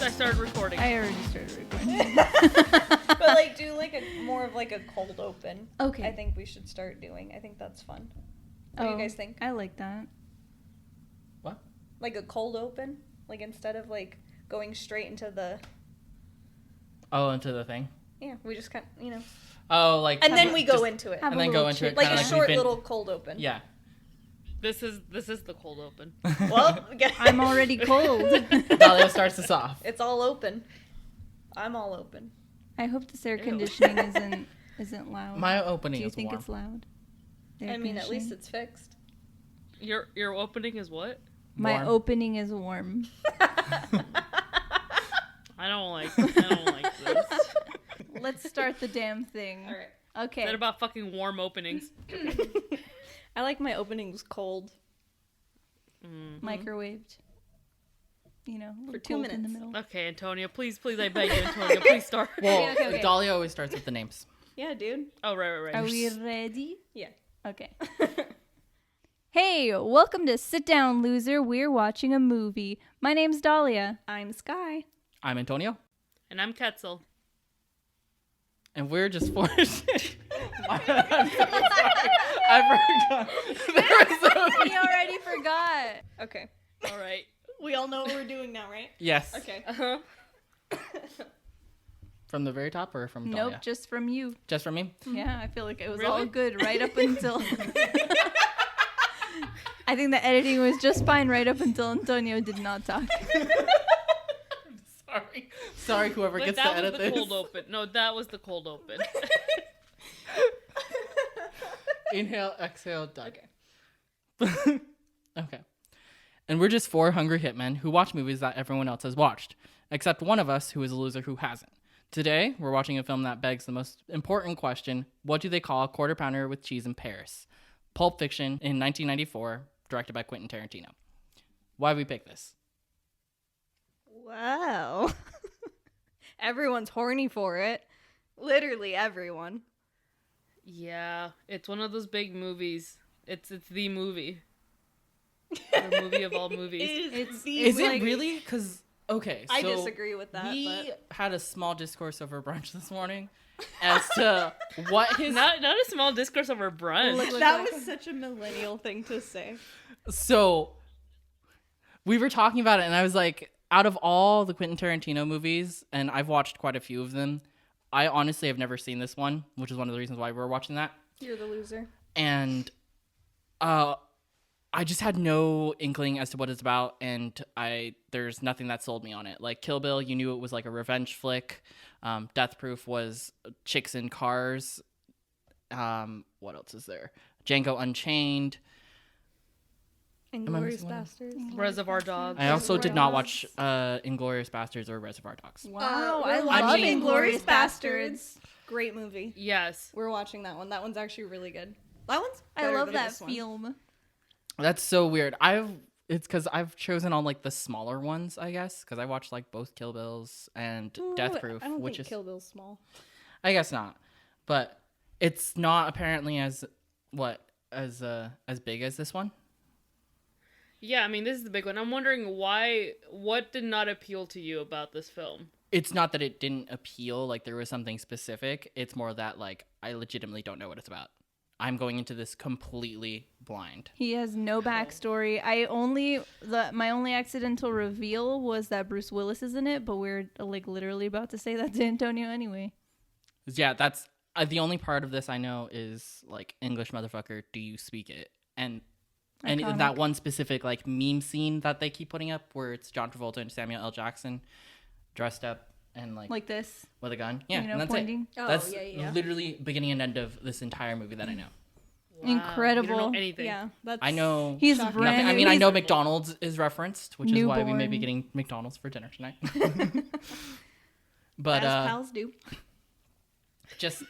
I started recording. I already started recording. But like, do like more of like a cold open. Okay. I think we should start doing. I think that's fun. What do you guys think? I like that. What? Like a cold open, like instead of like going straight into the. Oh, into the thing. Yeah, we just kind of, Oh, like. And then we go into it. And then go into it. Like a short we've been... little cold open. Yeah. This is the cold open. Well, I'm already cold. Dahlia starts us off. It's all open. I'm all open. I hope this air conditioning isn't loud. My opening Do you is think warm. it's loud? I mean, at least it's fixed. Your opening is what? My Warm. opening is warm. I don't like this. Let's start the damn thing. All right. Okay. Is that about fucking warm openings? I like my openings cold. Microwaved. You know, For 2 cold in the minutes. middle. Okay, Antonia, please, I beg you, Antonia, please start. Well, Okay. Dahlia always starts with the names. Yeah, dude. Oh, right. Are we ready? Yeah. Okay. Hey, welcome to Sit Down, Loser. We're watching a movie. My name's Dahlia. I'm Sky. I'm Antonio. And I'm Ketzel. And we're just four. I'm so sorry. I forgot. We already forgot. Okay. All right. We all know what we're doing now, right? Yes. Okay. Uh-huh. From the very top or from Dahlia? Nope, just from you. Just from me? Yeah, I feel like it was Really? all good right up until... I think the editing was just fine right up until Antonio did not talk. Sorry, whoever But gets to that edit was the this. cold open. No, that was the cold open. Inhale, exhale, done. Okay. Okay. And we're just four hungry hitmen who watch movies that everyone else has watched, except one of us who is a loser who hasn't. Today, we're watching a film that begs the most important question: what do they call a quarter pounder with cheese in Paris? Pulp Fiction in 1994, directed by Quentin Tarantino. Why we pick this? Wow. Everyone's horny for it. Literally everyone. Yeah, it's one of those big movies. It's the movie. The movie of all movies. Is it really? Because, okay, so I disagree with that. we had a small discourse over brunch this morning as to what his... Not a small discourse over brunch. That was such a millennial thing to say. So, we were talking about it, and I was like, out of all the Quentin Tarantino movies, and I've watched quite a few of them, I honestly have never seen this one, which is one of the reasons why we're watching that. You're the loser. And I just had no inkling as to what it's about, and there's nothing that sold me on it. Like Kill Bill, you knew it was like a revenge flick. Death Proof was chicks in cars. What else is there? Django Unchained. Inglourious Bastards. Reservoir Dogs. I also did not watch Inglourious Bastards or Reservoir Dogs. Wow, I I love mean, Inglourious Bastards. Great movie. Yes. We're watching that one. That one's actually really good. That one's I better love than that this one. film. That's so weird. It's because I've chosen on like the smaller ones, I guess, because I watched like both Kill Bills and Death Proof, I don't which think is Kill Bill's small. I guess not, but it's not apparently as big as this one. Yeah, I mean, this is the big one. I'm wondering what did not appeal to you about this film? It's not that it didn't appeal, like there was something specific. It's more that like I legitimately don't know what it's about. I'm going into this completely blind. He has no backstory. My only accidental reveal was that Bruce Willis is in it, but we're like literally about to say that to Antonio anyway. Yeah, that's the only part of this I know is like English motherfucker, do you speak it? And Iconic. that one specific like meme scene that they keep putting up where it's John Travolta and Samuel L. Jackson dressed up and like this. with a gun. Yeah, You know, and that's pointing. it. Oh, That's yeah. literally beginning and end of this entire movie that I know. Wow, Incredible. You don't know anything. Yeah, that's. I know He's Shocking. brand nothing. new. I mean, I He's know McDonald's is referenced, which is why we may be Newborn. getting McDonald's for dinner tonight. But as pals do. just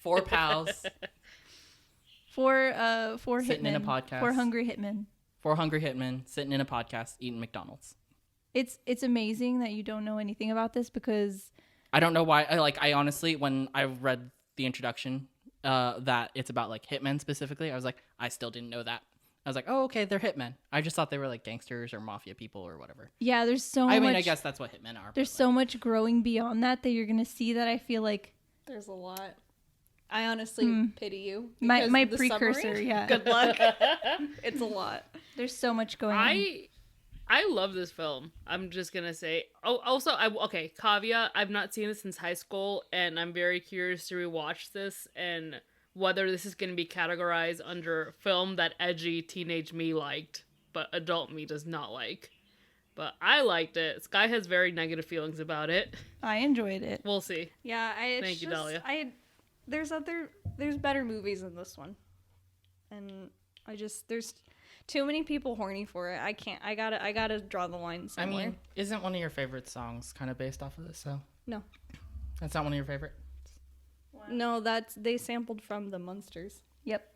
four pals, Four Sitting hitmen. in a podcast. Four hungry hitmen. four hungry hitmen sitting in a podcast eating McDonald's. It's amazing that you don't know anything about this because I don't know why. I honestly, when I read the introduction, that it's about like hitmen specifically, I was like, I still didn't know that. I was like, oh, okay, they're hitmen. I just thought they were like gangsters or mafia people or whatever. Yeah, there's so I much. mean, I guess that's what hitmen are. There's but, so much growing beyond that you're gonna see that I feel like There's a lot. I honestly pity you. my because the precursor. summary- Yeah, Good luck. It's a lot. there's so much going on. I love this film. I'm just gonna say. Oh, also, okay. Caveat: I've not seen this since high school, and I'm very curious to rewatch this and whether this is gonna be categorized under film that edgy teenage me liked, but adult me does not like. But I liked it. Sky has very negative feelings about it. I enjoyed it. We'll see. Yeah, Thank you, Dahlia. There's better movies than this one, and there's too many people horny for it. I can't. I gotta draw the line I somewhere. mean, isn't one of your favorite songs kind of based off of this? So No. That's not one of your favorite. No, they sampled from the Munsters. Yep.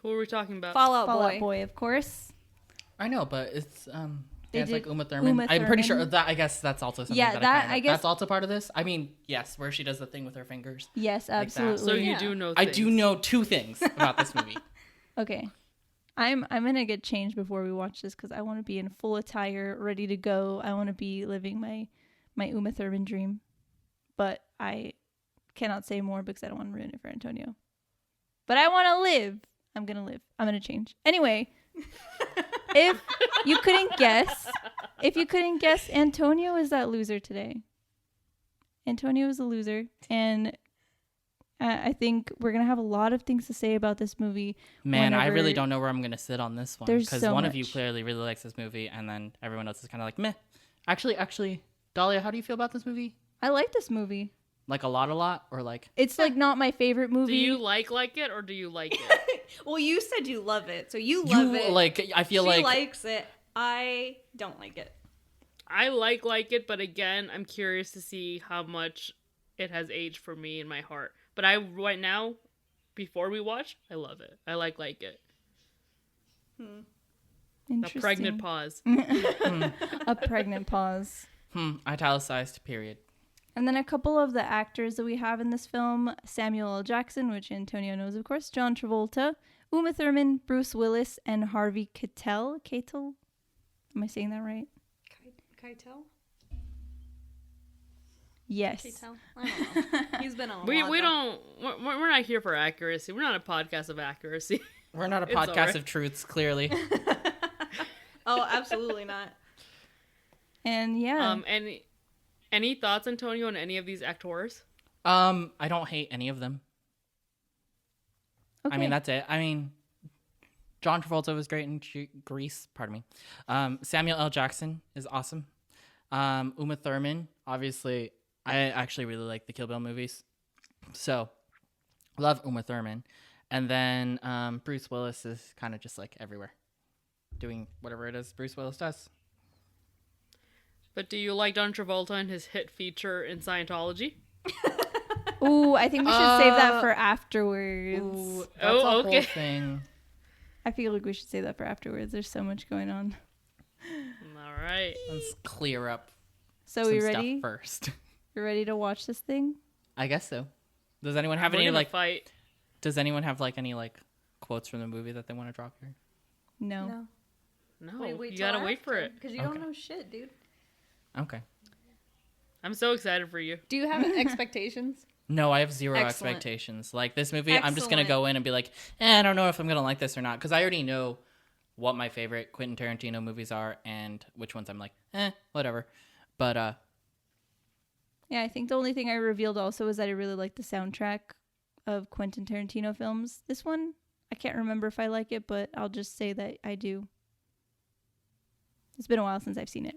Who are we talking about? Fall Out Fall Boy. Out Boy, of course. I know, but it's They it's like did Uma Thurman. Uma I'm pretty sure Thurman. that. I guess that's also something Yeah, that that- I I guess- that's also part of this. I mean, yes, where she does the thing with her fingers. Yes, that. absolutely. So you Yeah. do know. I Things. do know two things about this movie. Okay. I'm gonna get changed before we watch this because I want to be in full attire, ready to go. I want to be living my Uma Thurman dream, but I cannot say more because I don't want to ruin it for Antonio. But I want to live. I'm gonna live. I'm gonna change. Anyway, if you couldn't guess, Antonio is that loser today. Antonio is a loser, and I think we're gonna have a lot of things to say about this movie. Man, I really whenever- don't know where I'm gonna sit on this one There's because so one of you much. clearly really likes this movie, and then everyone else is kind of like meh. Actually, Dahlia, how do you feel about this movie? I like this movie. Like a lot, or like It's like not my favorite movie. Do you like it or do you like it? Well, you said you love it, so you love it. like? I feel she like likes it. I don't like it. I like it, but again, I'm curious to see how much it has aged for me in my heart. But right now, before we watch, I love it. I like it. A Interesting. pregnant pause. A pregnant pause. italicized period. And then a couple of the actors that we have in this film: Samuel L. Jackson, which Antonio knows, of course, John Travolta, Uma Thurman, Bruce Willis, and Harvey Keitel. Keitel? Am I saying that right? Keitel? Yes. Keitel? I don't know. He's been on a We lot, though. don't. We're not here for accuracy. We're not a podcast of accuracy. We're not a It's podcast alright. of truths, clearly. Oh, absolutely not. And yeah. Any thoughts, Antonio, on any of these actors? I don't hate any of them. Okay. I mean, that's it. I mean, John Travolta was great in Grease. Pardon me. Samuel L. Jackson is awesome. Uma Thurman, obviously, I actually really like the Kill Bill movies. So, love Uma Thurman. And then Bruce Willis is kind of just like everywhere, doing whatever it is Bruce Willis does. But do you like John Travolta and his hit feature in Scientology? Ooh, I think we should save that for afterwards. Ooh, that's Oh, a okay. whole thing. I feel like we should save that for afterwards. There's so much going on. All right. Let's clear up So some we stuff ready? first. You ready to watch this thing? I guess so. Does anyone have We're any gonna like? fight. Does anyone have like any like quotes from the movie that they want to drop here? No. No, Wait you till gotta wait for after, it. because you Okay. don't know shit, dude. Okay. I'm so excited for you. Do you have expectations? No, I have zero Excellent. expectations. Like this movie, I'm just gonna Excellent. go in and be like, I don't know if I'm gonna like this or not, because I already know what my favorite Quentin Tarantino movies are and which ones I'm like, whatever. But Yeah, I think the only thing I revealed also is that I really like the soundtrack of Quentin Tarantino films. This one, I can't remember if I like it, but I'll just say that I do. It's been a while since I've seen it.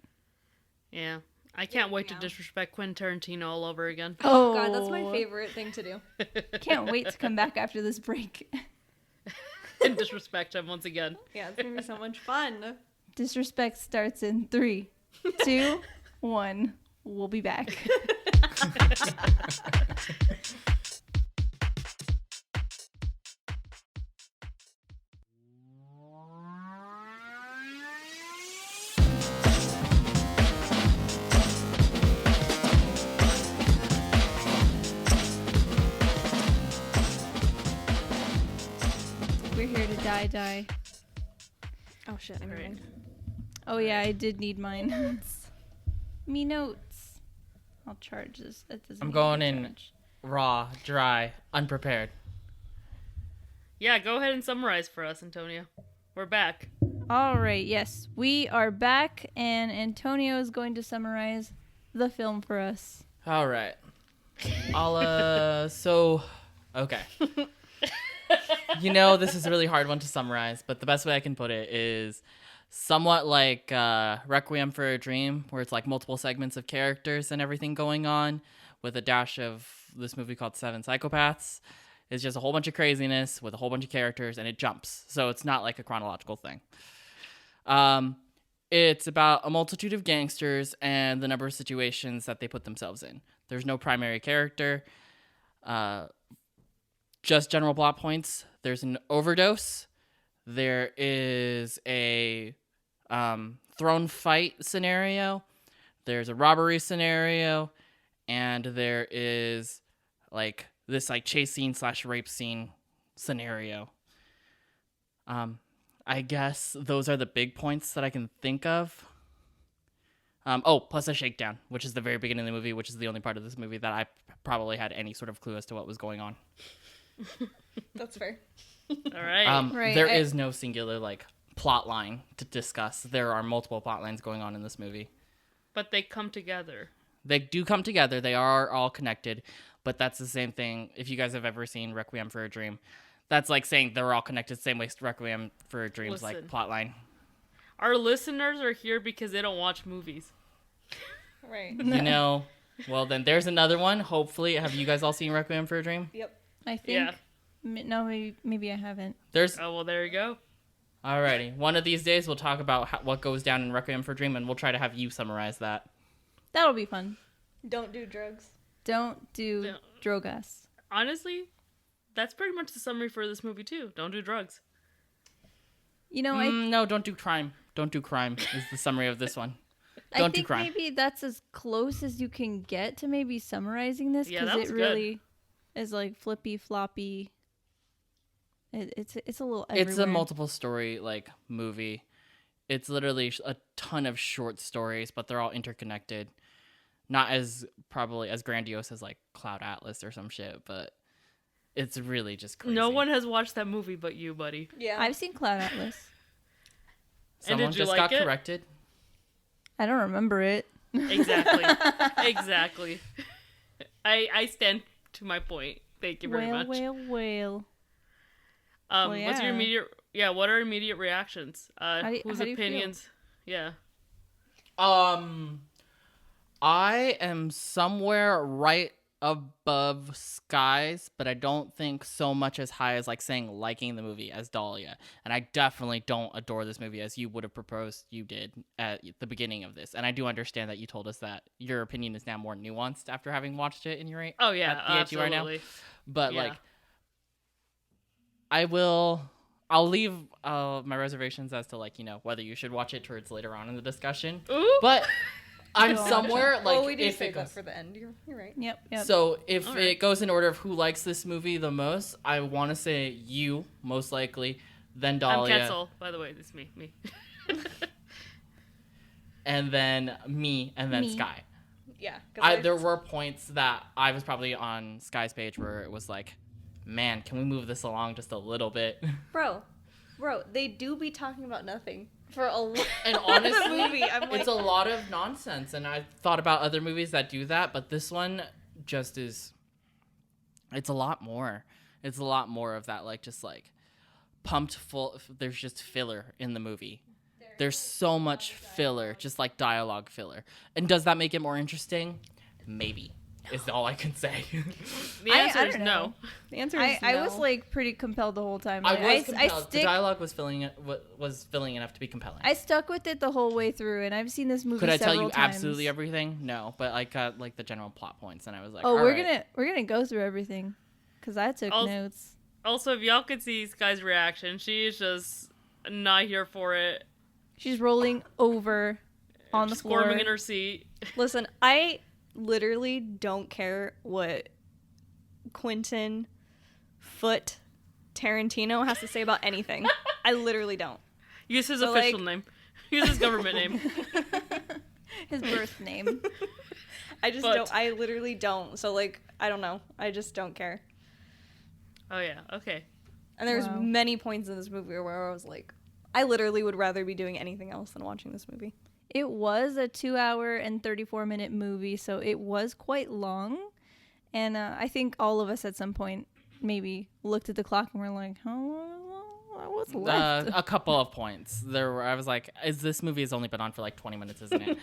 Yeah. I can't wait to Yeah. disrespect Quentin Tarantino all over again. Oh God, that's my favorite thing to do. Can't wait to come back after this break. And disrespect him once again. Yeah, it's gonna be so much fun. Disrespect starts in 3, 2, 1. We'll be back. We're here to die. Oh shit! I need Right. mine. Oh yeah, I did need mine. Me notes. I'll charge this. That doesn't I'm need going to be in charged. raw, dry, unprepared. Yeah, go ahead and summarize for us, Antonio. We're back. All right, yes, we are back, and Antonio is going to summarize the film for us. All right. I'll, okay. This is a really hard one to summarize, but the best way I can put it is somewhat like Requiem for a Dream, where it's like multiple segments of characters and everything going on, with a dash of this movie called Seven Psychopaths. It's just a whole bunch of craziness with a whole bunch of characters, and it jumps. So it's not like a chronological thing. It's about a multitude of gangsters and the number of situations that they put themselves in. There's no primary character. Just general plot points. There's an overdose. There is a throne fight scenario. There's a robbery scenario. And there is like this like chase scene / rape scene scenario. I guess those are the big points that I can think of. Plus a shakedown, which is the very beginning of the movie, which is the only part of this movie that I probably had any sort of clue as to what was going on. That's fair. All right. Right, There is no singular like plot line to discuss. There are multiple plot lines going on in this movie. But they come together. They do come together. They are all connected, but that's the same thing. If you guys have ever seen Requiem for a Dream, that's like saying they're all connected. Same way Requiem for a Dream's like Listen. plot line. Our listeners are here because they don't watch movies. Right. Well then there's another one. Hopefully, have you guys all seen Requiem for a Dream? Yep. I think. Yeah. No, maybe I haven't. There's Oh, well, there you go. alrighty. One of these days we'll talk about what goes down in Requiem for a Dream, and we'll try to have you summarize that. That'll be fun. Don't do drugs. Don't do Don't- drogas. Honestly, that's pretty much the summary for this movie, too. Don't do drugs. You know, No, don't do crime. Don't do crime is the summary of this one. I Don't do think crime. maybe that's as close as you can get to maybe summarizing this, Yeah, because that it was really is like flippy floppy. It's a little everywhere. It's a multiple story like movie. It's literally a ton of short stories, but they're all interconnected. Not as probably as grandiose as like Cloud Atlas or some shit, but it's really just crazy. No one has watched that movie but you, buddy. Yeah. I've seen Cloud Atlas. Someone did you just like got it? corrected. I don't remember it. Exactly. Exactly. I stand to my point. Thank you very much. Well. What's yeah. your immediate? Yeah, what are immediate reactions? Whose how do you feel? opinions? Yeah. I am somewhere right above Skies, but I don't think so much as high as like saying liking the movie as Dahlia. And I definitely don't adore this movie as you would have proposed you did at the beginning of this. And I do understand that you told us that your opinion is now more nuanced after having watched it in your rate. Oh yeah, at the age you are now. absolutely. But Yeah. like, I'll leave my reservations as to like, whether you should watch it towards later on in the discussion. Ooh. But I'm Good somewhere like oh, we do if save it that goes, for the end. You're right. Yep. so if All right. it goes in order of who likes this movie the most, I want to say you most likely, then I'm Dahlia, Ketzel, by the way. This is me. and then me, and then Me. Sky. Yeah. 'cause There were points that I was probably on Sky's page where it was like, man, can we move this along just a little bit? Bro, they do be talking about nothing for a lot. And honestly, movie. I'm like, it's a lot of nonsense. And I thought about other movies that do that, but this one just is. It's a lot more. It's a lot more of that, like just like pumped full. There's just filler in the movie. There's so much filler, just like dialogue filler. And does that make it more interesting? Maybe. Is all I can say. The I answer is don't no. know. the answer is I no. was like pretty compelled the whole time. I Like, was compelled. The stick. dialogue was filling enough to be compelling. I stuck with it the whole way through, and I've seen this movie. Could I tell several you times. absolutely everything? No, but I got like the general plot points, and I was like, Oh, all we're right. gonna go through everything, cause I took notes. Also, if y'all could see Sky's reaction, she's just not here for it. She's rolling over on the floor. Squirming in her seat. Listen, I literally don't care what Quentin Tarantino has to say about anything. I literally don't. Use his So, official like- name. Use his government name. His birth name. I just But- don't. I literally don't. So like, I don't know. I just don't care. Oh yeah. Okay. And there's Wow. many points in this movie where I was like, I literally would rather be doing anything else than watching this movie. It was a 2-hour and 34-minute movie, so it was quite long. And I think all of us at some point maybe looked at the clock and were like, how long? What's left? A couple of points. I was like, this movie has only been on for like 20 minutes, isn't it?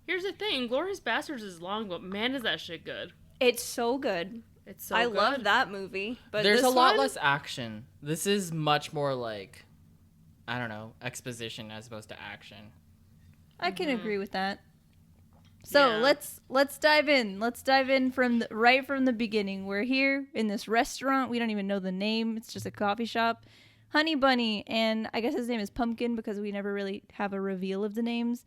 Here's the thing: Glorious Bastards is long, but man, is that shit good. It's so good. It's so I good. love that movie. But There's this a lot one- less action. This is much more like, I don't know, exposition as opposed to action. I can agree with that. So Yeah. let's dive in. Let's dive in right from the beginning. We're here in this restaurant. We don't even know the name. It's just a coffee shop. Honey Bunny, and I guess his name is Pumpkin because we never really have a reveal of the names.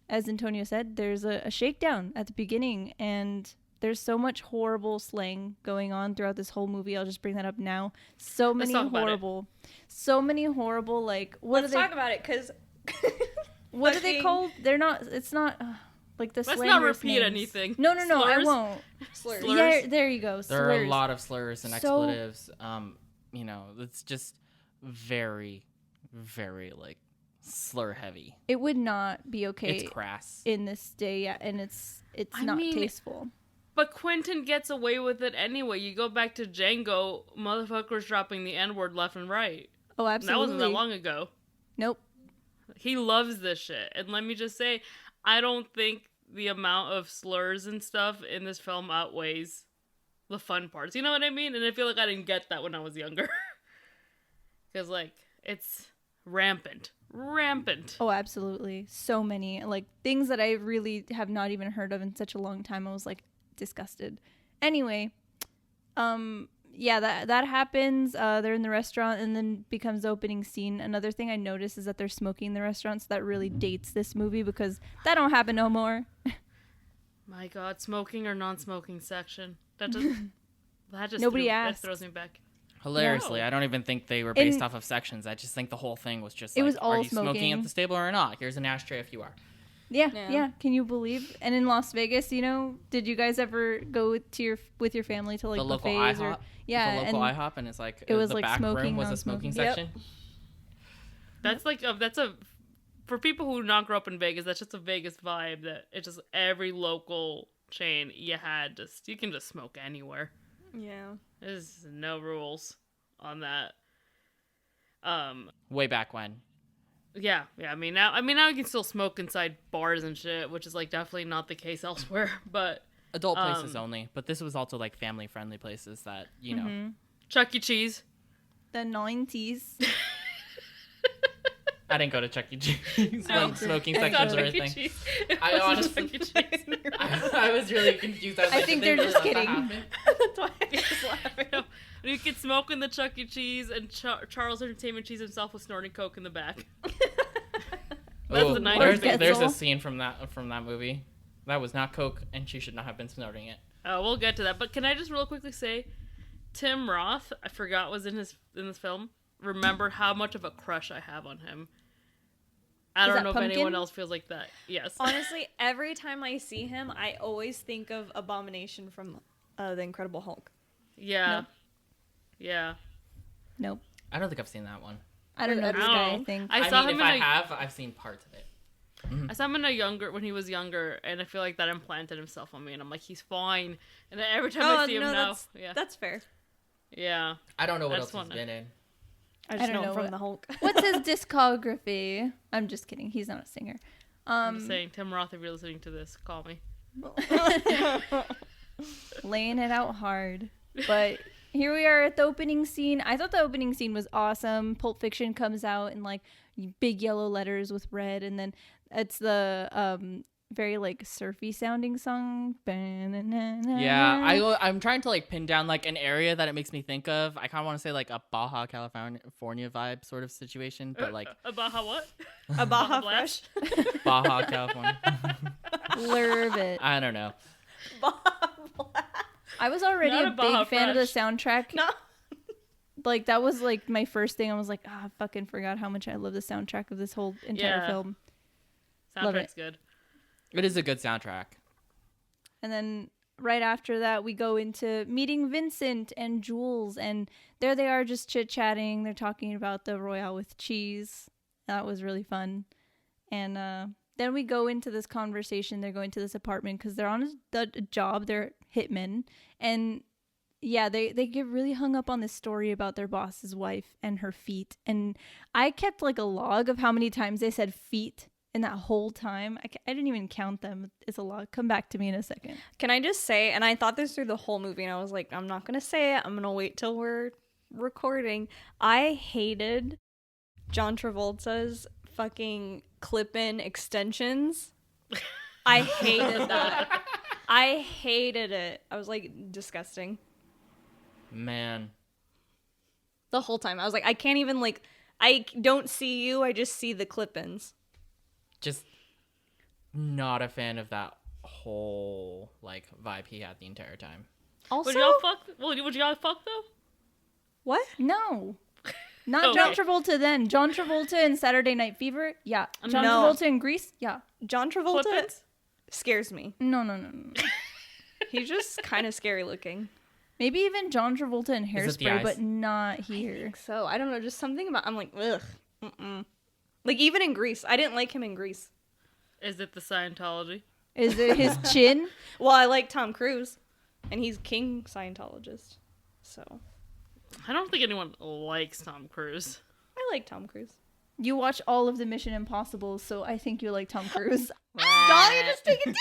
As Antonio said, there's a shakedown at the beginning, and there's so much horrible slang going on throughout this whole movie. I'll just bring that up now. So many talk about it. horrible, like, what Let's are they? talk about it, because What are they fucking- called? They're not. It's not like the. Let's not slanderous repeat names. anything. No, I Slurs? won't. slurs. Slurs. Yeah, there you go. There are a Slurs. lot of slurs and So- expletives. It's just very, very like slur heavy. It would not be okay It's crass. in this day, yeah, and it's I not mean, tasteful. But Quentin gets away with it anyway. You go back to Django, motherfuckers dropping the N-word left and right. Oh, And absolutely. that wasn't that long ago. Nope. He loves this shit. And let me just say, I don't think the amount of slurs and stuff in this film outweighs the fun parts. You know what I mean? And I feel like I didn't get that when I was younger. Because, like, it's rampant. Rampant. Oh, absolutely. So many like things that I really have not even heard of in such a long time. I was like disgusted. Anyway, yeah, that happens. They're in the restaurant and then becomes the opening scene. Another thing I noticed is that they're smoking in the restaurant, so that really dates this movie because that don't happen no more. My God, smoking or non-smoking section. That just Nobody that asked. throws me back. Hilariously, No. I don't even think they were based In- off of sections. I just think the whole thing was just It like, was all are you smoking smoking. at this table or not? Here's an ashtray if you are. Yeah, Yeah. yeah. Can you believe? And in Las Vegas, did you guys ever go to with your family to like The local buffets IHOP. or yeah, the local and IHOP, and it's like it was, the like, back room smoking, was a smoking non-smoking. section. That's like for people who not grow up in Vegas, that's just a Vegas vibe that it's just every local chain you can just smoke anywhere. Yeah. There's no rules on that. Way back when. Yeah. I mean now you can still smoke inside bars and shit, which is like definitely not the case elsewhere. But Adult places only, but this was also like family friendly places that, you know. Chuck E. Cheese. the 90s. I didn't go to Chuck E. Cheese when smoking It's sections not were a Chuck E. thing. Cheese. I It wasn't honestly- Chuck E. Cheese. I was really confused. I was I like, think did they they're really just let that kidding. happen? That's why I just laughing. No. You could smoke in the Chuck E. Cheese, and Charles Entertainment Cheese himself was snorting coke in the back. That's Ooh, the 90s. there's a Getzel. scene from that movie. That was not coke, and she should not have been snorting it. We'll get to that. But can I just real quickly say, Tim Roth, I forgot was in this film. Remember how much of a crush I have on him. I Is don't that know if Pumpkin? anyone else feels like that. Yes. Honestly, every time I see him, I always think of Abomination from The Incredible Hulk. Yeah. Nope. Yeah. Nope. I don't think I've seen that one. I don't know I this don't guy. know. I think I saw mean, him if I in a, have, I've seen parts of it. I saw him when he was younger, and I feel like that implanted himself on me, and I'm like, he's fine. And then every time I see him now, That's fair. yeah. I don't know what That's else he's one. been in. I just don't know know him from what- the Hulk. what's his discography? I'm just kidding. He's not a singer. I'm just saying, Tim Roth, if you're listening to this, call me. Laying it out hard. But here we are at the opening scene. I thought the opening scene was awesome. Pulp Fiction comes out in like big yellow letters with red, and then it's the very like surfy sounding song. Yeah, I'm trying to like pin down like an area that it makes me think of. I kind of want to say like a Baja California vibe sort of situation, but like About how what? A Baja Blast? Fresh. Baja California. Blurb it. I don't know. Baja Blast. I was already Not a a Baja big fan of the Fresh. soundtrack. No. Like, that was, like, my first thing. I was like, I fucking forgot how much I love the soundtrack of this whole entire film. Love it. Soundtrack's good. It is a good soundtrack. And then right after that, we go into meeting Vincent and Jules. And there they are just chit-chatting. They're talking about the Royale with cheese. That was really fun. And then we go into this conversation. They're going to this apartment because they're on a job. They're hitmen. And yeah, they get really hung up on this story about their boss's wife and her feet. And I kept like a log of how many times they said feet in that whole time. I didn't even count them. It's a lot. Come back to me in a second. Can I just say, and I thought this through the whole movie, and I was like, I'm not going to say it. I'm going to wait till we're recording. I hated John Travolta's fucking clip-in extensions. I hated that. I hated it. I was like, disgusting. Man. The whole time. I was like, I can't even like, I don't see you. I just see the clip-ins. Just not a fan of that whole like vibe he had the entire time. Also, Would y'all fuck? Would y'all fuck though? what? No. Not Okay. John Travolta then. John Travolta in Saturday Night Fever? Yeah. John No. Travolta in Grease? Yeah. John Travolta Clip-ins? scares me. No. He's just kind of scary looking. Maybe even John Travolta in Is it the Hairspray, eyes? but not here. So I don't know, just something about. I'm like, ugh. Mm-mm. Like even in Grease, I didn't like him in Grease. Is it the Scientology? Is it his chin? Well, I like Tom Cruise, and he's king Scientologist. So I don't think anyone likes Tom Cruise. I like Tom Cruise. You watch all of the Mission Impossible, so I think you like Tom Cruise. Dolly, just take it.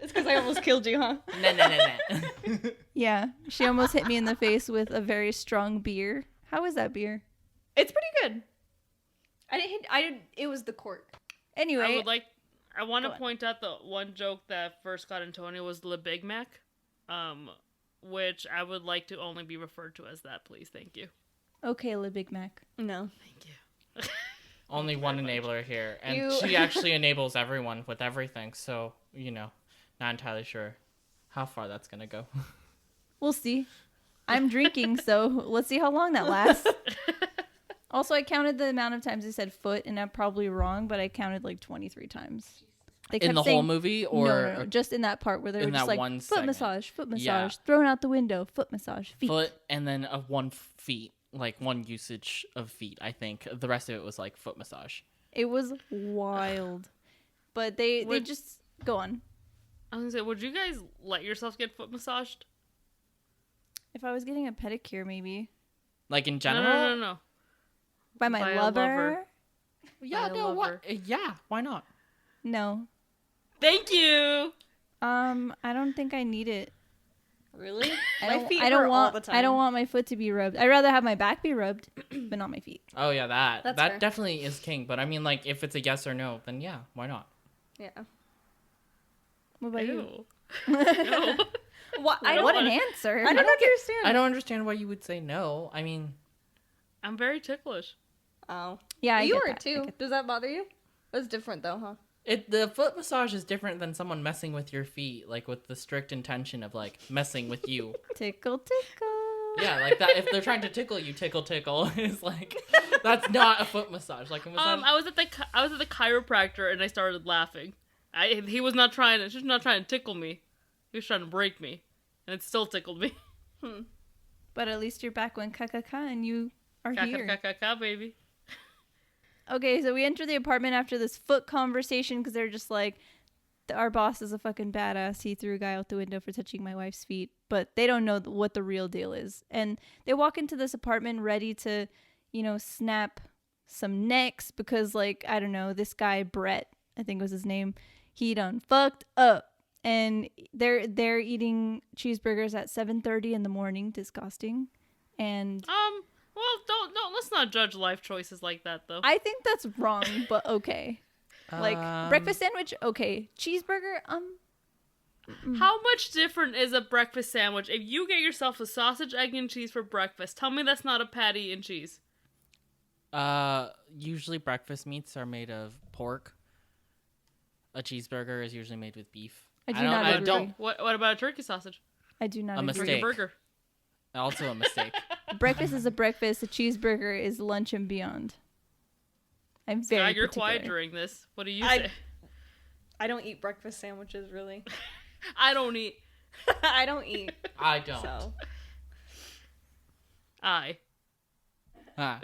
It's because I almost killed you, huh? No. Yeah. She almost hit me in the face with a very strong beer. How is that beer? It's pretty good. I didn't. It was the cork. Anyway, I want to Go on. point out the one joke that first got Antonio was Le Big Mac, which I would like to only be referred to as that, please. Thank you. okay, Le Big Mac. No. Thank you. Only one enabler here, and You- she actually enables everyone with everything. So not entirely sure how far that's gonna go. We'll see. I'm drinking, so let's see how long that lasts. Also, I counted the amount of times they said foot, and I'm probably wrong, but I counted like 23 times. They In kept the saying, whole movie, or no, just in that part where they in were just that like one foot segment? massage, Yeah. thrown out the window, foot massage, feet. foot, and then one feet, like one usage of feet. I think the rest of it was like foot massage. It was wild, but they Would- just go on. I was gonna say, would you guys let yourselves get foot massaged? If I was getting a pedicure, maybe Like in No, general. no. by my By a lover. lover. Yeah, By a no, lover. what? Yeah, why not? No, Thank you. I don't think I need it. Really? I don't want my foot to be rubbed. I'd rather have my back be rubbed, but not my feet. Oh yeah, that That's that fair. definitely is king. But I mean, like, if it's a yes or no, then yeah, why not? Yeah. What about you? Ew. No. What? I don't. What an wanna- answer! I don't understand. I don't understand why you would say no. I mean, I'm very ticklish. Oh. Yeah, I you get were that. I too. get Does that bother you? That's different though, huh? the foot massage is different than someone messing with your feet, like with the strict intention of like messing with you. Tickle, tickle. Yeah, like that. If they're trying to tickle you, tickle is like that's not a foot massage. Like a massage. I was at the chiropractor and I started laughing. He was not trying to tickle me. He was trying to break me, and it still tickled me. But at least you're back when ka and you are here. Ka baby. Okay, so we enter the apartment after this foot conversation because they're just like, our boss is a fucking badass. He threw a guy out the window for touching my wife's feet, but they don't know what the real deal is. And they walk into this apartment ready to, snap some necks because, like, I don't know, this guy Brett, I think was his name, he done fucked up. And they're eating cheeseburgers at 7:30 in the morning. Disgusting. And Well, don't let's not judge life choices like that though. I think that's wrong, but okay. Like breakfast sandwich, okay. Cheeseburger, How much different is a breakfast sandwich? If you get yourself a sausage, egg, and cheese for breakfast, tell me that's not a patty and cheese. Usually breakfast meats are made of pork. A cheeseburger is usually made with beef. I do not agree. What about a turkey sausage? I do not A agree. mistake. Turkey burger. Also a mistake. Breakfast is a breakfast. A cheeseburger is lunch and beyond. I'm very Sky, you're particular. quiet during this. What do you say? I don't eat breakfast sandwiches, really. I don't eat. I don't eat. I don't. So.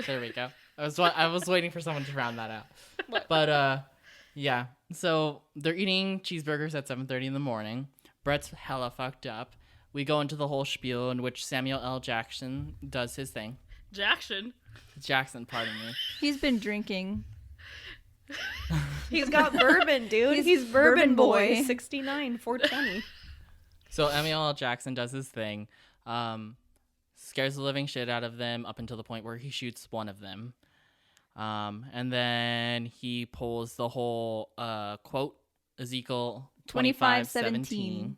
There we go. I was waiting for someone to round that out. What? But yeah. So they're eating cheeseburgers at 7:30 in the morning. Brett's hella fucked up. We go into the whole spiel in which Samuel L. Jackson does his thing. Jackson, Pardon me. He's been drinking. He's got bourbon, dude. He's bourbon boy. 69, 420. So Samuel L. Jackson does his thing. Scares the living shit out of them up until the point where he shoots one of them. And then he pulls the whole quote, Ezekiel 25:17.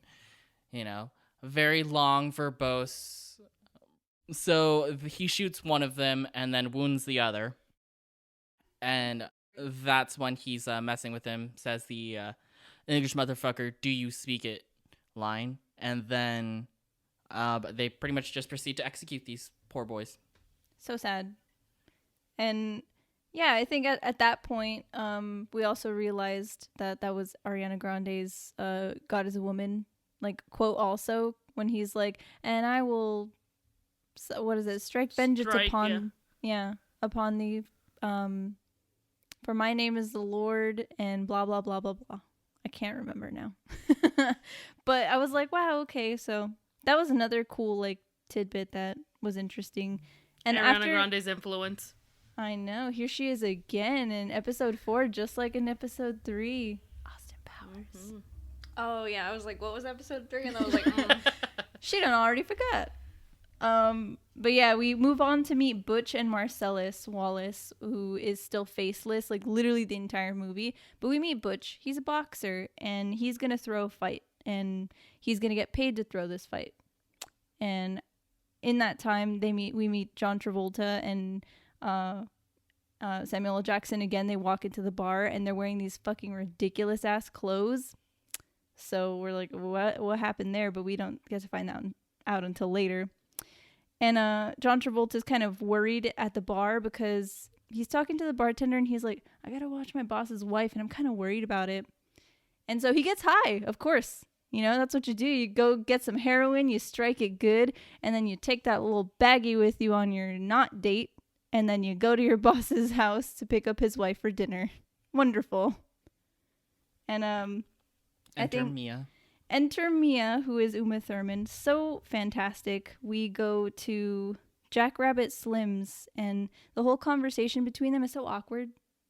You know, very long, verbose. So he shoots one of them and then wounds the other. And that's when he's messing with him, says the English motherfucker, do you speak it line. And then they pretty much just proceed to execute these poor boys. So sad. And yeah, I think at that point, we also realized that was Ariana Grande's God is a Woman, like, quote also, when he's like, and I will, what is it, strike vengeance upon, upon the, for my name is the Lord, and blah, blah, blah, blah, blah. I can't remember now. But I was like, wow, okay, so that was another cool, like, tidbit that was interesting. And Ariana after Grande's influence. I know. Here she is again in episode 4, just like in episode 3. Austin Powers. Mm-hmm. Oh, yeah. I was like, what was episode 3? And I was like, She done already forgot. But yeah, we move on to meet Butch and Marcellus Wallace, who is still faceless, like literally the entire movie. But we meet Butch. He's a boxer, and he's going to throw a fight. And he's going to get paid to throw this fight. And in that time, we meet John Travolta and Samuel L. Jackson again. They walk into the bar and they're wearing these fucking ridiculous ass clothes. So we're like, what happened there? But we don't get to find that out until later. And John Travolta's kind of worried at the bar because he's talking to the bartender and he's like, I gotta watch my boss's wife and I'm kind of worried about it. And so he gets high, of course. You know, that's what you do. You go get some heroin, you strike it good, and then you take that little baggie with you on your not date, and then you go to your boss's house to pick up his wife for dinner. Wonderful. And Enter Mia. Enter Mia, who is Uma Thurman. So fantastic. We go to Jackrabbit Slim's, and the whole conversation between them is so awkward.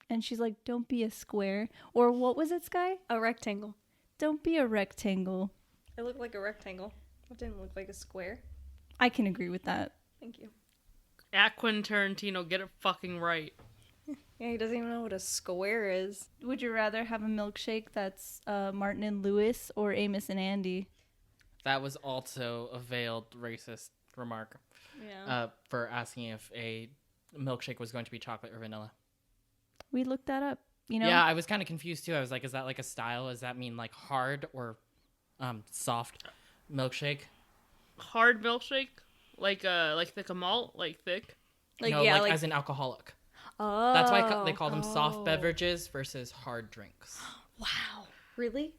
And she's like, don't be a square. Or what was it, Sky? a rectangle. Don't be a rectangle. It looked like a rectangle. It didn't look like a square. I can agree with that. Thank you. At Quentin Tarantino, get it fucking right. Yeah, he doesn't even know what a square is. Would you rather have a milkshake that's Martin and Lewis or Amos and Andy? That was also a veiled racist remark Yeah. for asking if a milkshake was going to be chocolate or vanilla. We looked that up. You know? Yeah, I was kind of confused too. I was like, is that like a style? Does that mean like hard or soft milkshake? Hard milkshake? Like thick malt? Like thick? Like, no, yeah, like as in alcoholic. Oh. That's why they call them soft beverages versus hard drinks. Wow. Really?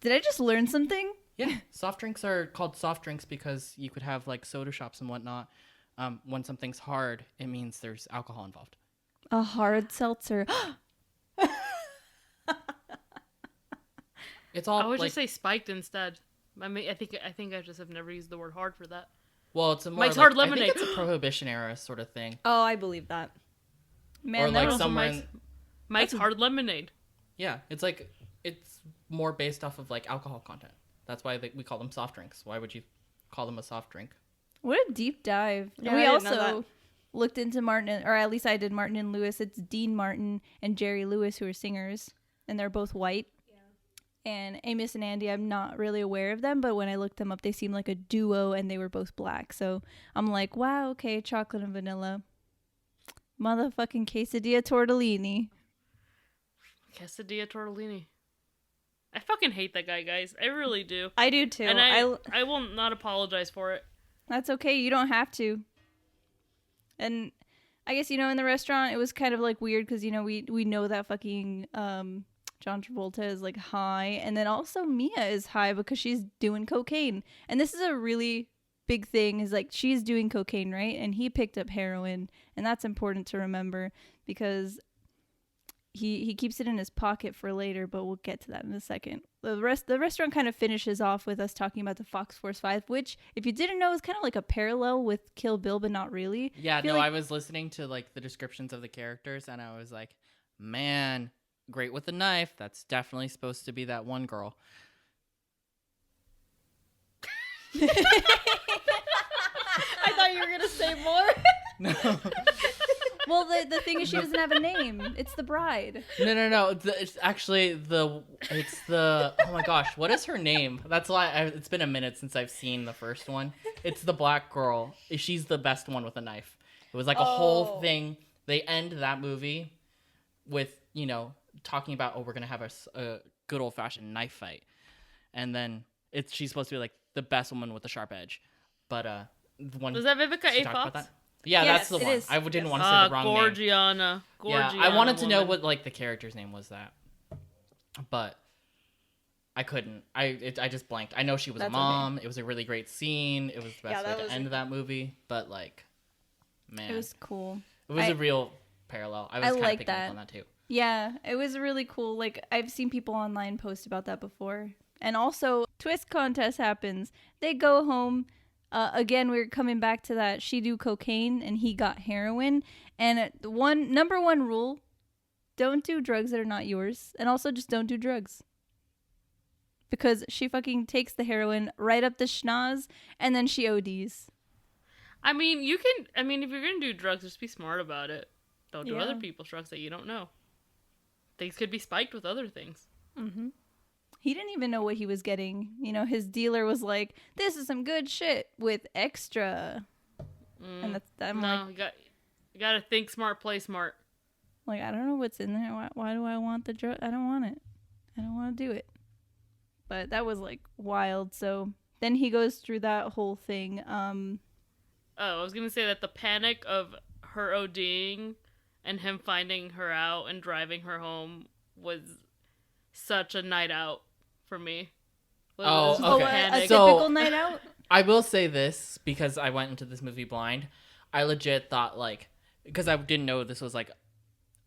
Did I just learn something? Yeah, soft drinks are called soft drinks because you could have like soda shops and whatnot. When something's hard, it means there's alcohol involved. A hard seltzer. It's all. I would like, just say spiked instead. I mean, I think I just have never used the word hard for that. well, it's a more Mike's like, Hard I Lemonade. think it's a Prohibition era sort of thing. Oh, I believe that. Man, or that like was somewhere. Mike's Hard Lemonade. Yeah, it's more based off of like alcohol content. That's why we call them soft drinks. Why would you call them a soft drink? What a deep dive. Yeah, And we I didn't know also that. looked into Martin, or at least I did, Martin and Lewis. It's Dean Martin and Jerry Lewis who are singers, and they're both white. Yeah. And Amos and Andy, I'm not really aware of them, but when I looked them up, they seemed like a duo, and they were both black. So I'm like, wow, okay, chocolate and vanilla. Motherfucking quesadilla tortellini. Quesadilla Tortellini. I fucking hate that guy, guys. I really do. I do too. And I will not apologize for it. That's okay. You don't have to. And I guess, in the restaurant, it was kind of like weird because, we know that fucking John Travolta is like high. And then also Mia is high because she's doing cocaine. And this is a really big thing, is like she's doing cocaine, right? And he picked up heroin. And that's important to remember because he keeps it in his pocket for later, but we'll get to that in a second. The restaurant kind of finishes off with us talking about the Fox Force 5, which, if you didn't know, is kind of like a parallel with Kill Bill, but not really. Yeah, no, I was listening to like the descriptions of the characters, and I was like, man, great with the knife. That's definitely supposed to be that one girl. I thought you were gonna say more. No. Well, the thing is, she doesn't have a name. It's the bride. No. It's actually the. Oh my gosh, what is her name? That's why it's been a minute since I've seen the first one. It's the black girl. She's the best one with a knife. It was like a whole thing. They end that movie with, talking about, we're going to have a good old fashioned knife fight. And then she's supposed to be like the best woman with the sharp edge. But, was that Vivica A. Fox? Yeah, Yes, that's the it one. is. I didn't want to say the wrong name. Gorgiana. Yeah, I wanted to know what like the character's name was that, but I couldn't. I just blanked. I know she was a mom. Okay. It was a really great scene. It was the best way to end that movie. But like, man, it was cool. It was a real parallel. I was kind of picking up on that too. Yeah, it was really cool. Like, I've seen people online post about that before. And also, twist contest happens. They go home. Again, we're coming back to that. She do cocaine and he got heroin. And number one rule, don't do drugs that are not yours. And also just don't do drugs. Because she fucking takes the heroin right up the schnoz and then she ODs. I mean, if you're going to do drugs, just be smart about it. Don't do other people's drugs that you don't know. Things could be spiked with other things. Mm-hmm. He didn't even know what he was getting. His dealer was like, "This is some good shit with extra." And you got to think smart, play smart. Like, I don't know what's in there. Why do I want the drug? I don't want it. I don't want to do it. But that was like wild. So then he goes through that whole thing. I was going to say that the panic of her ODing and him finding her out and driving her home was such a night out for me. A typical night out? I will say this, because I went into this movie blind. I legit thought, like, because I didn't know this was like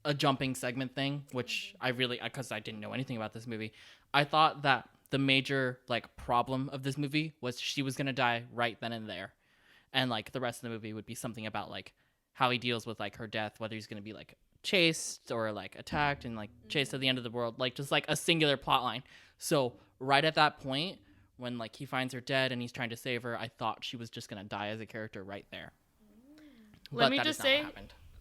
a jumping segment thing, which because I didn't know anything about this movie. I thought that the major like problem of this movie was she was going to die right then and there. And like the rest of the movie would be something about like how he deals with like her death, whether he's going to be like chased or like attacked and like chased to the end of the world, like just like a singular plot line. So right at that point, when like he finds her dead and he's trying to save her, I thought she was just going to die as a character right there. Let me just say,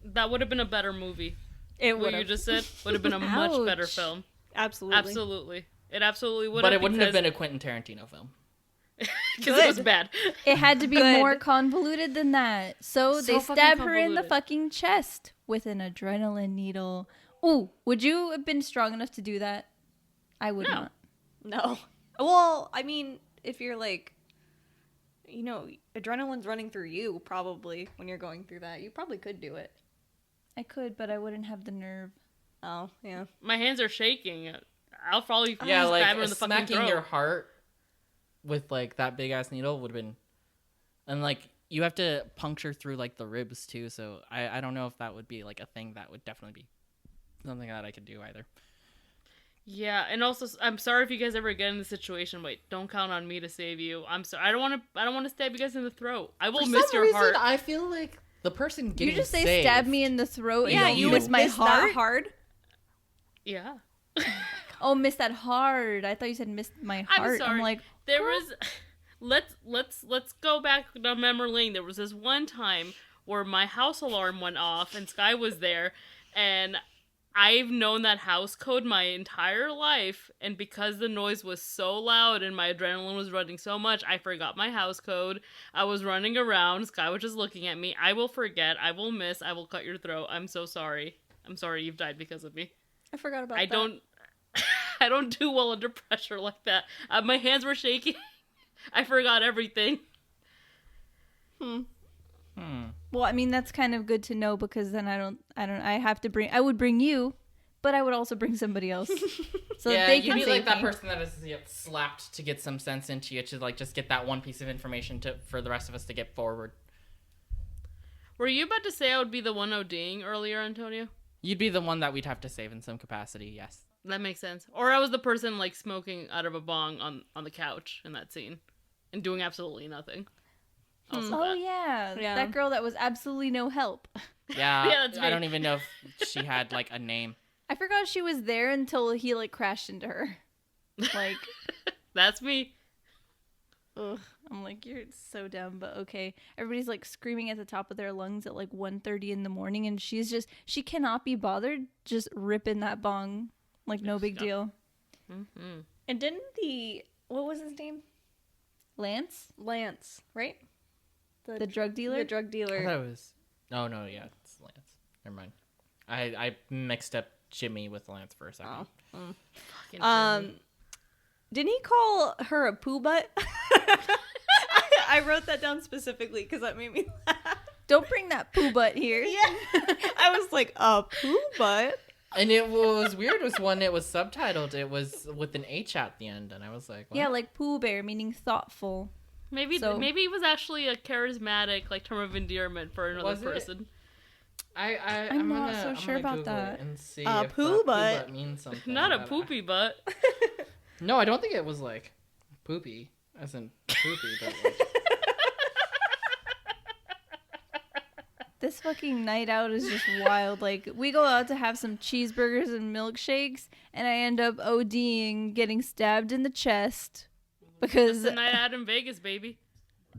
that would have been a better movie. What you just said would have been a much better film. Absolutely. It absolutely would have. But it wouldn't have been a Quentin Tarantino film. Because it was bad. It had to be more convoluted than that. So they stab her in the fucking chest with an adrenaline needle. Ooh, would you have been strong enough to do that? I would not. No. Well, I mean, if you're like, adrenaline's running through you probably when you're going through that. You probably could do it. I could, but I wouldn't have the nerve. Oh, yeah. My hands are shaking. I'll probably like stab her in the fucking smacking throat. Your heart with like that big ass needle would have been, and like you have to puncture through like the ribs too. So I don't know if that would be like a thing that would definitely be something that I could do either. Yeah, and also I'm sorry if you guys ever get in the situation. Wait, don't count on me to save you. I'm sorry. I don't want to stab you guys in the throat. I will miss your heart. I feel like the person getting you just say saved, stab me in the throat. Yeah, you miss my heart. That hard. Yeah. Oh, miss that hard. I thought you said miss my heart. I'm sorry. I'm like, there was. Let's go back down memory lane. There was this one time where my house alarm went off and Sky was there, and I've known that house code my entire life, and because the noise was so loud and my adrenaline was running so much, I forgot my house code. I was running around. Sky was just looking at me. I will forget. I will miss. I will cut your throat. I'm so sorry. I'm sorry you've died because of me. I forgot about that. I don't do well under pressure like that. My hands were shaking. I forgot everything. Well, I mean, that's kind of good to know because then I would bring you, but I would also bring somebody else. So yeah, that they you'd can be save like that me. person that is slapped to get some sense into you to like just get that one piece of information for the rest of us to get forward. Were you about to say I would be the one ODing earlier, Antonio? You'd be the one that we'd have to save in some capacity, yes. That makes sense. Or I was the person like smoking out of a bong on the couch in that scene and doing absolutely nothing. Also Oh that. yeah, that girl that was absolutely no help. Yeah, Yeah, that's I me. don't even know if she had like a name. I forgot she was there until he like crashed into her. Like, That's me. ugh, I'm like, you're so dumb, but okay. Everybody's like screaming at the top of their lungs at like 1:30 in the morning, and she cannot be bothered just ripping that bong like no big deal. Mm-hmm. And didn't what was his name? Lance, Right? the drug dealer. The drug I dealer. thought it was... Oh, no, yeah, it's Lance. Never mind. I mixed up Jimmy with Lance for a second. Fucking Didn't he call her a poo butt? I wrote that down specifically because that made me laugh. Don't bring that poo butt here. Yeah. I was like, a poo butt? And it was weird was when it was subtitled, it was with an H at the end, and I was like, what? Yeah, like Pooh Bear, meaning thoughtful. Maybe it was actually a charismatic like term of endearment for another Was it? person. I'm not so sure about Google that. it and see A if poo butt means something. Not a that poopy butt. No, I don't think it was like poopy, as in poopy, but like, This fucking night out is just wild. Like, we go out to have some cheeseburgers and milkshakes, and I end up ODing, getting stabbed in the chest because, It's the night out in Vegas, baby.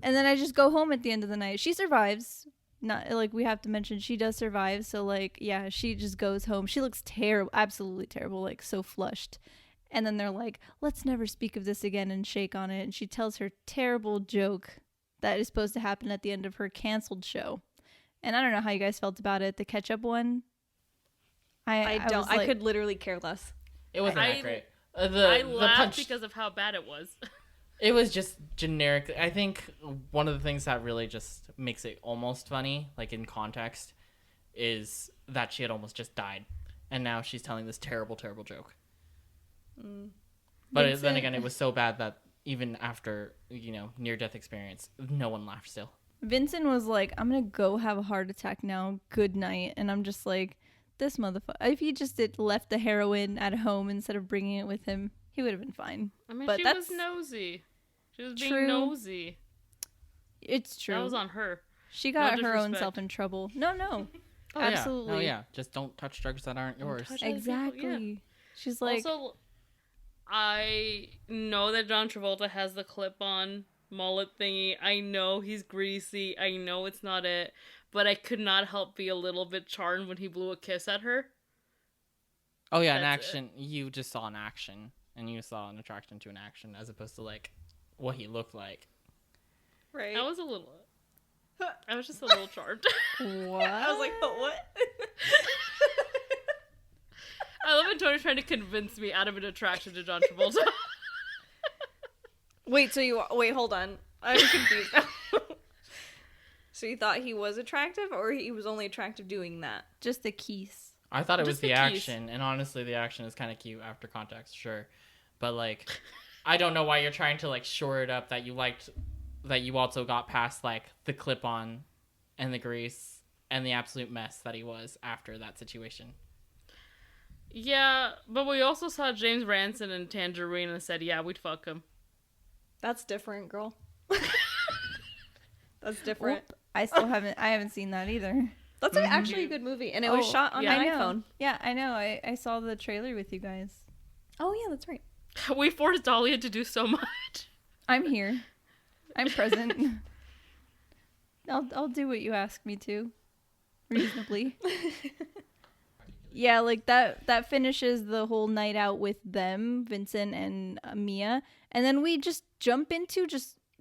and then I just go home at the end of the night. She survives. Not like we have to mention she does survive. So like, yeah, she just goes home. She looks terrible, absolutely terrible, like so flushed. And then they're like, let's never speak of this again and shake on it. And she tells her terrible joke that is supposed to happen at the end of her canceled show. And I don't know how you guys felt about it. The ketchup one. I was I like- could literally care less. it wasn't I- that great. I The laughed punch, because of how bad it was. it was just generic. I think one of the things that really just makes it almost funny, like in context, is that she had almost just died, and now she's telling this terrible, terrible joke. But then Vincent- again, it was so bad that even after, near-death experience, no one laughed still. Vincent was like, I'm going to go have a heart attack now. Good night. And I'm just like, this motherfucker. If he just left the heroin at home instead of bringing it with him, he would have been fine. I mean, But she that's- was nosy. She was being True. nosy. It's true. That was on her. She got No her own disrespect. self in trouble. No. Oh, Absolutely. Yeah. Oh, yeah. Just don't touch drugs that aren't yours. touch other people, Exactly. yeah. She's like, Also, I know that John Travolta has the clip-on mullet thingy. I know he's greasy. I know it's not it. But I could not help be a little bit charmed when he blew a kiss at her. Oh, yeah, an That's action. You just saw an action, and you saw an attraction to an action, as opposed to, like, what he looked like. Right. I was just a little charmed. what? I was like, but what? I love when Tony's trying to convince me out of an attraction to John Travolta. Wait, hold on. I'm confused now. So you thought he was attractive, or he was only attractive doing that? Just the keys. I thought it was Just the the keys. action, and honestly, the action is kind of cute after context, sure. But, like, I don't know why you're trying to, like, shore it up that you also got past, like, the clip-on and the grease and the absolute mess that he was after that situation. Yeah, but we also saw James Ranson and Tangerine and said, yeah, we'd fuck him. That's different, girl. That's different. Oop. I haven't seen that either. That's actually a good movie, and it was shot on yeah. an I know. iPhone. Yeah, I know. I saw the trailer with you guys. Oh yeah, that's right. We forced Dahlia to do so much. I'm here. I'm present. I'll do what you ask me to. Reasonably. Yeah, like that finishes the whole night out with them, Vincent and Mia. And then we just jump into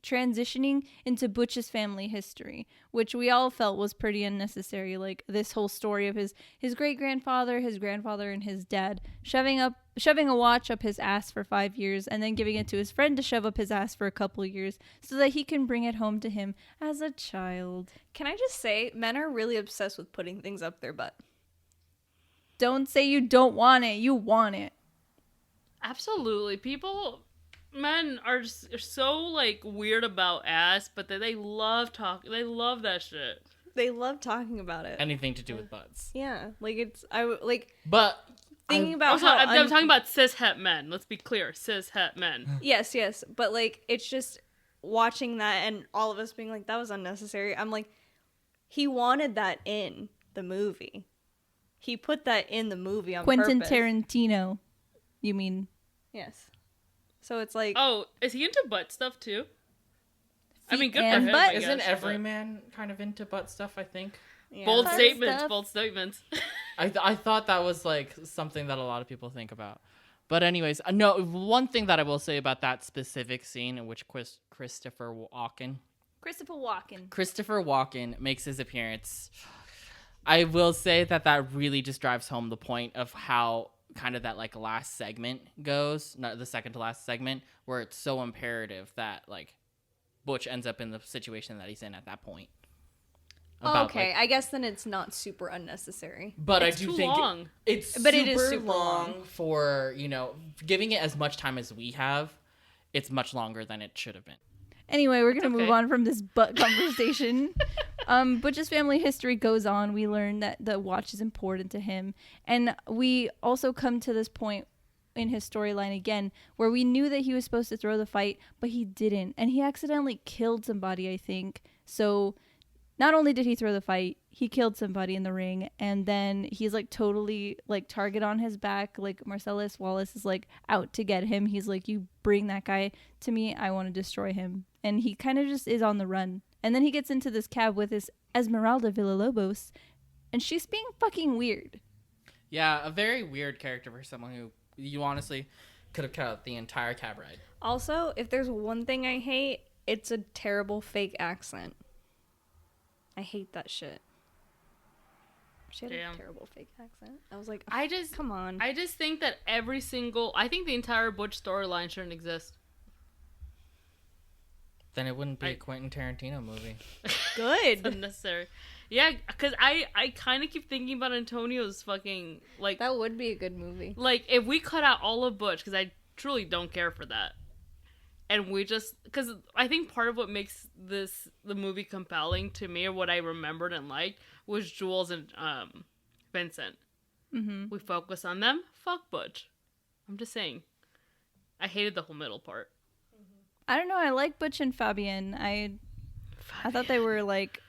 transitioning into Butch's family history, which we all felt was pretty unnecessary. Like this whole story of his great-grandfather, his grandfather, and his dad shoving up shoving a watch up his ass for 5 years and then giving it to his friend to shove up his ass for a couple years so that he can bring it home to him as a child. Can I just say, men are really obsessed with putting things up their butt. Don't say you don't want it. You want it. Absolutely. Men are so, like, weird about ass, but they love they love that shit. They love talking about it. Anything to do with butts. Yeah, like But thinking about Also, how I'm talking about cis-het men. Let's be clear. Cis-het men. Yes, but like it's just watching that and all of us being like, that was unnecessary. I'm like, he wanted that in the movie. He put that in the movie on Quentin purpose. Tarantino, you mean? Yes. So it's like, Oh, is he into butt stuff too? I mean, good for and him. butt. I guess, Isn't but- every man kind of into butt stuff, I think? yeah. Bold Butt statements. stuff. Bold statements. I thought that was like something that a lot of people think about. But anyways, no, one thing that I will say about that specific scene in which Christopher Walken makes his appearance, I will say that really just drives home the point of how kind of that like last segment goes, not the second to last segment, where it's so imperative that like Butch ends up in the situation that he's in at that point. Okay, I guess then it's not super unnecessary. But It's I do too think long. it's But it is super long for, giving it as much time as we have. It's much longer than it should have been. Anyway, we're going to move okay. on from this butt conversation. Butch's family history goes on. We learn that the watch is important to him. And we also come to this point in his storyline again where we knew that he was supposed to throw the fight, but he didn't. And he accidentally killed somebody, I think. So not only did he throw the fight, he killed somebody in the ring. And then he's like totally like target on his back. Like Marcellus Wallace is like out to get him. He's like, you bring that guy to me, I want to destroy him. And he kind of just is on the run. And then he gets into this cab with his Esmeralda Villalobos, and she's being fucking weird. Yeah, a very weird character for someone who you honestly could have cut out the entire cab ride. Also, if there's one thing I hate, it's a terrible fake accent. I hate that shit. She had Damn. a terrible fake accent. I was like, come on. I just think that I think the entire Butch storyline shouldn't exist. Then it wouldn't be a Quentin Tarantino movie. It's Good. unnecessary. Yeah, because I kind of keep thinking about Antonio's fucking, like, That would be a good movie. like, if we cut out all of Butch, because I truly don't care for that, and we just, because I think part of what makes the movie compelling to me, or what I remembered and liked, was Jules and Vincent. Mm-hmm. We focus on them, fuck Butch. I'm just saying. I hated the whole middle part. I don't know. I like Butch and Fabienne. I thought they were like.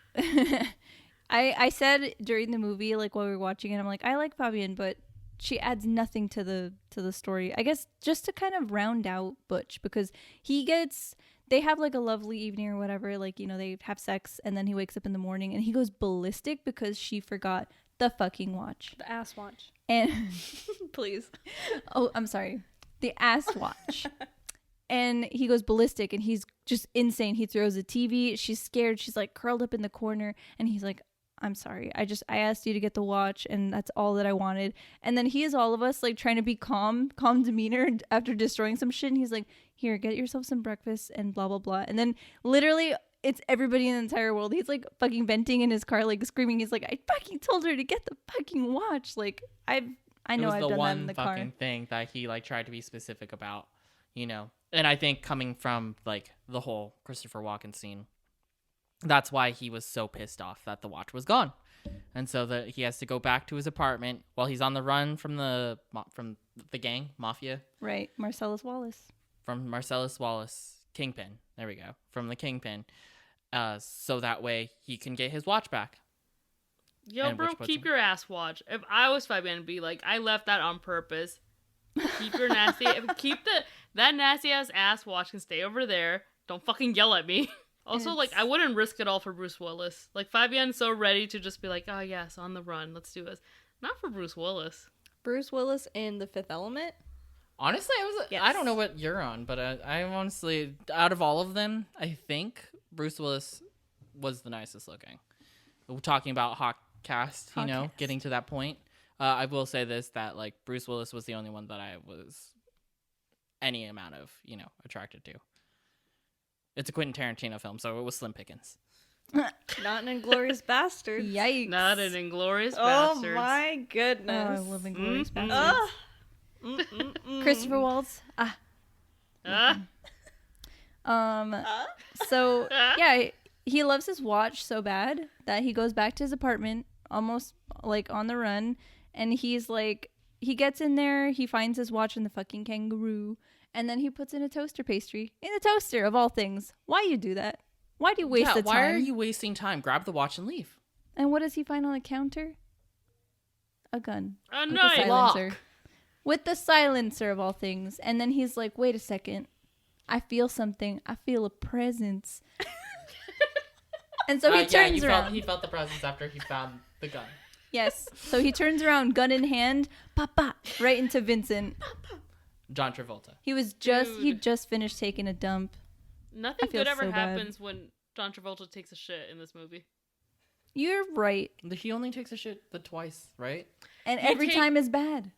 I said during the movie, like while we were watching it, I'm like, I like Fabienne, but she adds nothing to the story. I guess just to kind of round out Butch, because they have like a lovely evening or whatever, like, they have sex, and then he wakes up in the morning and he goes ballistic because she forgot the fucking watch. The ass watch. And Please. oh, I'm sorry. The ass watch. And he goes ballistic and he's just insane. He throws the TV. She's scared. She's like curled up in the corner. And he's like, I'm sorry. I asked you to get the watch and that's all that I wanted. And then he is all of us like trying to be calm demeanor after destroying some shit. And he's like, here, get yourself some breakfast and blah, blah, blah. And then literally it's everybody in the entire world. He's like fucking venting in his car, like screaming. He's like, I fucking told her to get the fucking watch. Like I know I've done that in the car. It was the one fucking thing that he like tried to be specific about, And I think coming from like the whole Christopher Walken scene, that's why he was so pissed off that the watch was gone, and so that he has to go back to his apartment while he's on the run from the gang mafia. Right, Marcellus Wallace. From Marcellus Wallace, Kingpin. There we go. From the Kingpin, so that way he can get his watch back. Yo, And bro, which puts keep him- your ass watch. If I was Fabienne, I'd be like, I left that on purpose. Keep your nasty, that nasty ass watch can stay over there. Don't fucking yell at me. Also, like, I wouldn't risk it all for Bruce Willis. Like, Fabienne's so ready to just be like, oh yes, on the run, let's do this. Not for Bruce Willis. Bruce Willis in The Fifth Element. Honestly, Yes. I don't know what you're on, but I honestly, out of all of them, I think Bruce Willis was the nicest looking. We're talking about hot cast, Hot cast. getting to that point. I will say this, that like Bruce Willis was the only one that I was any amount of, attracted to. It's a Quentin Tarantino film, so it was slim pickings. Not an Inglourious Bastard. Yikes. Not an Inglorious Oh Bastards. my Oh, goodness. I love Inglourious Mhm. Bastards. Christopher Waltz. Ah. So yeah, he loves his watch so bad that he goes back to his apartment almost like on the run, and he's like, he gets in there, he finds his watch in the fucking kangaroo, and then he puts in a toaster pastry in the toaster of all things. Why you do that? Why do you waste the time? Why are you wasting time? Grab the watch and leave. And what does he find on the counter? A gun. A With knife. the silencer. With the silencer of all things. And then he's like, wait a second. I feel something. I feel a presence. And so he turns around. He felt the presence after he found the gun. Yes. So he turns around, gun in hand, papa, right into Vincent. John Travolta. He just finished taking a dump. Nothing I feel good ever so bad. happens when John Travolta takes a shit in this movie. You're right. He only takes a shit twice, right? And every time is bad.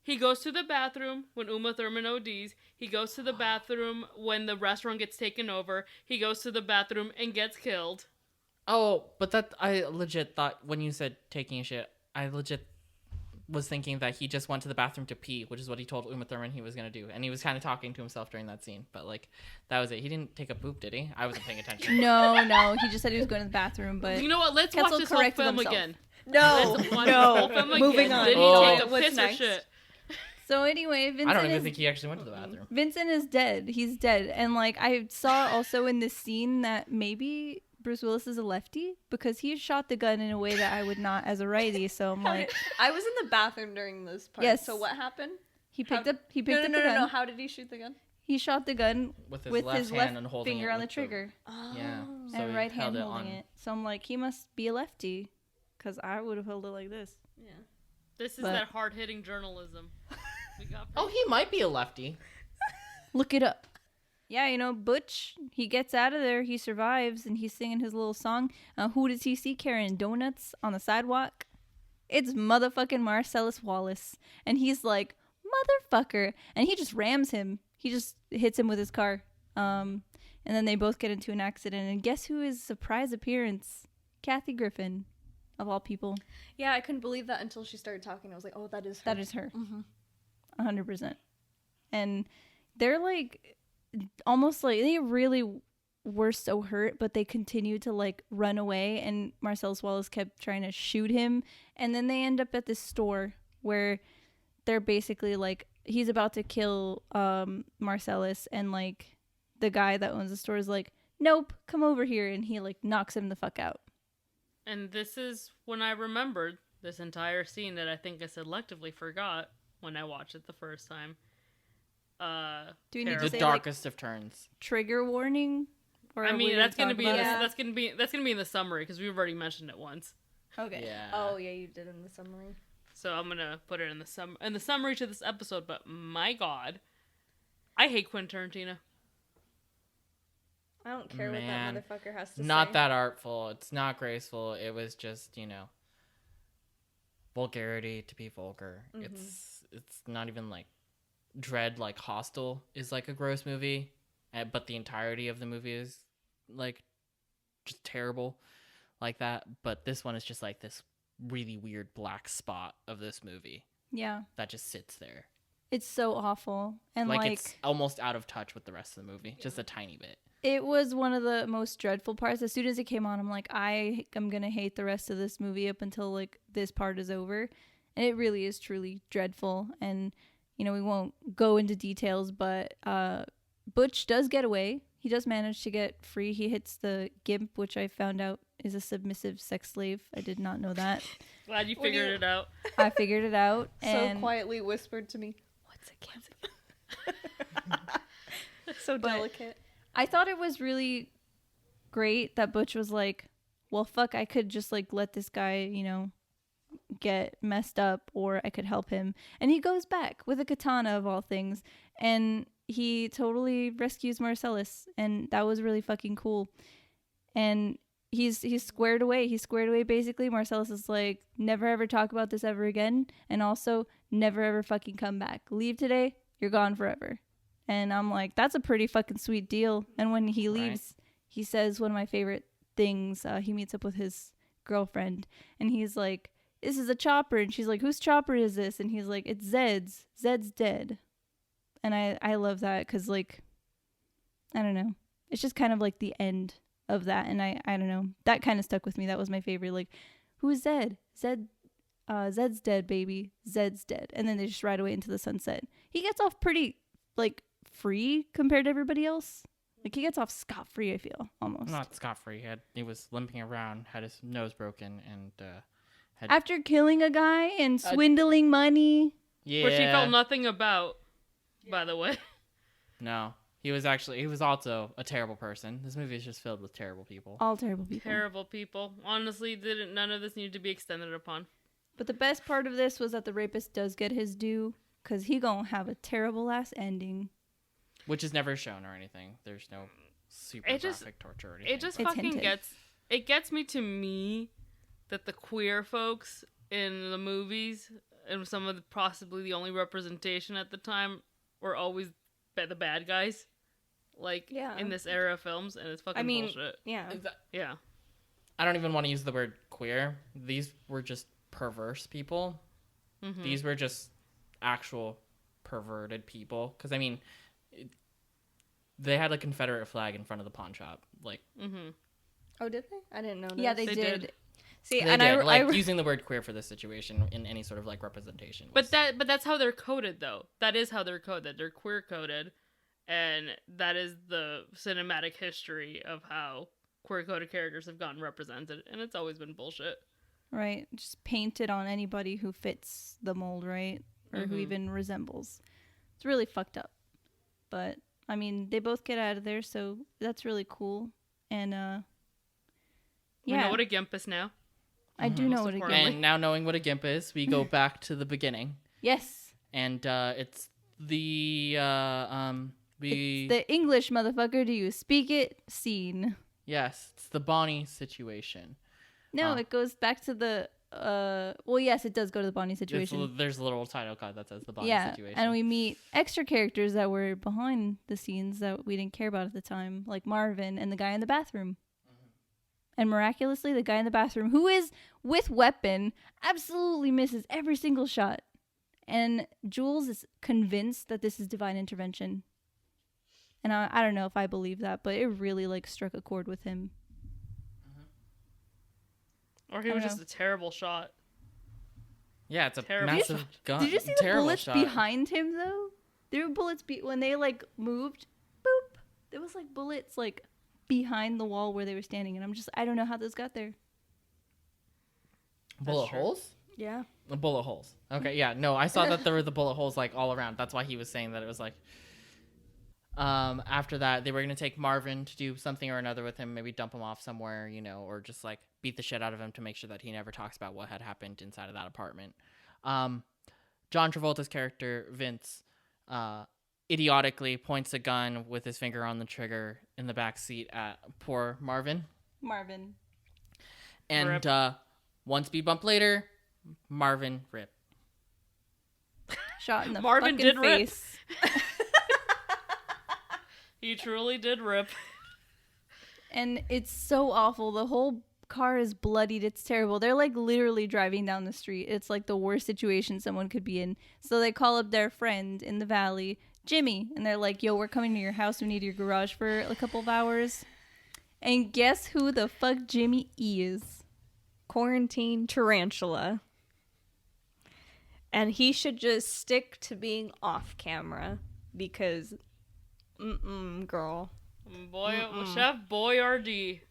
He goes to the bathroom when Uma Thurman ODs. He goes to the bathroom when the restaurant gets taken over. He goes to the bathroom and gets killed. Oh, but I legit thought when you said taking a shit, I legit was thinking that he just went to the bathroom to pee, which is what he told Uma Thurman he was going to do. And he was kind of talking to himself during that scene. But, like, that was it. He didn't take a poop, did he? I wasn't paying attention. No. He just said he was going to the bathroom, but... You know what? Let's watch this whole corrected film himself. again. No. Let's watch this whole film again. Moving on. Did he Oh. take a What's piss or next? shit? So anyway, I don't even think he actually went to the bathroom. Vincent is dead. He's dead. And, like, I saw also in this scene that maybe Bruce Willis is a lefty because he shot the gun in a way that I would not as a righty. So I'm like... I was in the bathroom during this part. Yes. So what happened? He picked up the gun. No. How did he shoot the gun? He shot the gun With his with left his hand left and holding finger it on the with the- trigger Yeah. So and he right held hand it holding on. it. So I'm like, he must be a lefty because I would have held it like this. Yeah. This is But- that hard-hitting journalism we got. Oh, he might be a lefty. Look it up. Yeah, Butch, he gets out of there, he survives, and he's singing his little song. Who does he see carrying donuts on the sidewalk? It's motherfucking Marcellus Wallace. And he's like, motherfucker. And he just rams him. He just hits him with his car. And then they both get into an accident. And guess who is surprise appearance? Kathy Griffin, of all people. Yeah, I couldn't believe that until she started talking. I was like, oh, that is her. That is her. Mm-hmm. 100%. And they're like, almost like, they really were so hurt, but they continued to like run away. And Marcellus Wallace kept trying to shoot him. And then they end up at this store where they're basically like, he's about to kill Marcellus. And like, the guy that owns the store is like, nope, come over here. And he like knocks him the fuck out. And this is when I remembered this entire scene that I think I selectively forgot when I watched it the first time. Do we need to The say darkest of turns. trigger warning? Or I are we mean, that's gonna talk be about Yeah. it? that's gonna be in the summary because we've already mentioned it once. Okay. Yeah. Oh, yeah, you did in the summary. So I'm gonna put it in the summary to this episode. But my God, I hate Quentin Tarantino. I don't care Man. what that motherfucker has to say. Not that artful. It's not graceful. It was just, vulgarity to be vulgar. Mhm. It's not even like Dread, like Hostel is like a gross movie, but the entirety of the movie is like just terrible like that. But this one is just like this really weird black spot of this movie Yeah. that just sits there. It's so awful. And Like like it's almost out of touch with the rest of the movie, just a tiny bit. it was one of the most dreadful parts. As soon as it came on, I'm like, I am going to hate the rest of this movie up until like this part is over. And it really is truly dreadful. And, we won't go into details, but Butch does get away. He does manage to get free. He hits the gimp, which I found out is a submissive sex slave. I did not know that. Glad you When figured you- it out. I figured it out. So And quietly whispered to me, what's a gimp? So But- delicate. I thought it was really great that Butch was like, well, fuck, I could just like let this guy, get messed up, or I could help him. And he goes back with a katana of all things, and he totally rescues Marcellus, and that was really fucking cool. And he's squared away. He's squared away basically. Marcellus is like, never ever talk about this ever again, and also never ever fucking come back. Leave today, you're gone forever. And I'm like, that's a pretty fucking sweet deal. And when he leaves, he says one of my favorite things. He meets up with his girlfriend, and he's like, this is a Chopper. And she's like, whose Chopper is this? And he's like, it's Zed's. Zed's dead. And I love that because, like, I don't know. It's just kind of like the end of that. And I don't know. That kind of stuck with me. That was my favorite. Like, who is Zed? Zed's dead, baby. Zed's dead. And then they just ride away into the sunset. He gets off pretty, like, free compared to everybody else. Like, he gets off scot-free, I feel, almost. Not scot-free. He was limping around, had his nose broken, and had... After killing a guy and swindling money. Yeah. Which he felt nothing about, by the way. No. He was also a terrible person. This movie is just filled with terrible people. All terrible people. Terrible people. Honestly, none of this needed to be extended upon. But the best part of this was that the rapist does get his due, because he gonna have a terrible ass ending. Which is never shown or anything. There's no super graphic torture or anything. It just fucking gets me that the queer folks in the movies, and some of the, possibly the only representation at the time, were always the bad guys. Like, in this era of films, and it's fucking bullshit. Yeah. Yeah. I don't even want to use the word queer. These were just perverse people. Mm-hmm. These were just actual perverted people. Because, I mean... They had a Confederate flag in front of the pawn shop, like. Mm-hmm. Oh, did they? I didn't know. Yeah, they did. See, they and did. Using the word queer for this situation in any sort of like representation. But that's how they're coded, though. That is how they're coded. They're queer coded, and that is the cinematic history of how queer coded characters have gotten represented, and it's always been bullshit. Right, just painted on anybody who fits the mold, right, or who even resembles. It's really fucked up, but. I mean, they both get out of there, so that's really cool. And, We know what a gimp is now. I do know what a gimp is. And now knowing what a gimp is, we go back to the beginning. Yes. And it's the, It's the English, motherfucker. Do you speak it? Scene. Yes, it's the Bonnie situation. No, it goes back to the... well, yes, it does go to the Bonnie situation. There's a little title card that says the Bonnie situation. And we meet extra characters that were behind the scenes that we didn't care about at the time, like Marvin and the guy in the bathroom. Mm-hmm. And miraculously, the guy in the bathroom, who is with weapon, absolutely misses every single shot. And Jules is convinced that this is divine intervention. And I don't know if I believe that, but it really like struck a chord with him. Or he was just a terrible shot. Yeah, it's a terrible massive gun. Did you see the bullets behind him, though? There were bullets when they, like, moved. Boop. There was, like, bullets, like, behind the wall where they were standing. And I don't know how those got there. Bullet holes? Yeah. The bullet holes. Okay, yeah. No, I saw that there were the bullet holes, like, all around. That's why he was saying that it was, like... After that, they were going to take Marvin to do something or another with him, maybe dump him off somewhere, you know, or just, like, beat the shit out of him to make sure that he never talks about what had happened inside of that apartment. John Travolta's character, Vince, idiotically points a gun with his finger on the trigger in the back seat at poor Marvin. And one speed bump later, Marvin rip. Shot in the Marvin fucking did face. Rip. He truly did rip. And it's so awful. The whole car is bloodied. It's terrible. They're like literally driving down the street. It's like the worst situation someone could be in. So they call up their friend in the valley, Jimmy, and they're like, yo, we're coming to your house. We need your garage for a couple of hours. And guess who the fuck Jimmy is? Quarantine tarantula. And he should just stick to being off camera because girl. Chef Boyardee.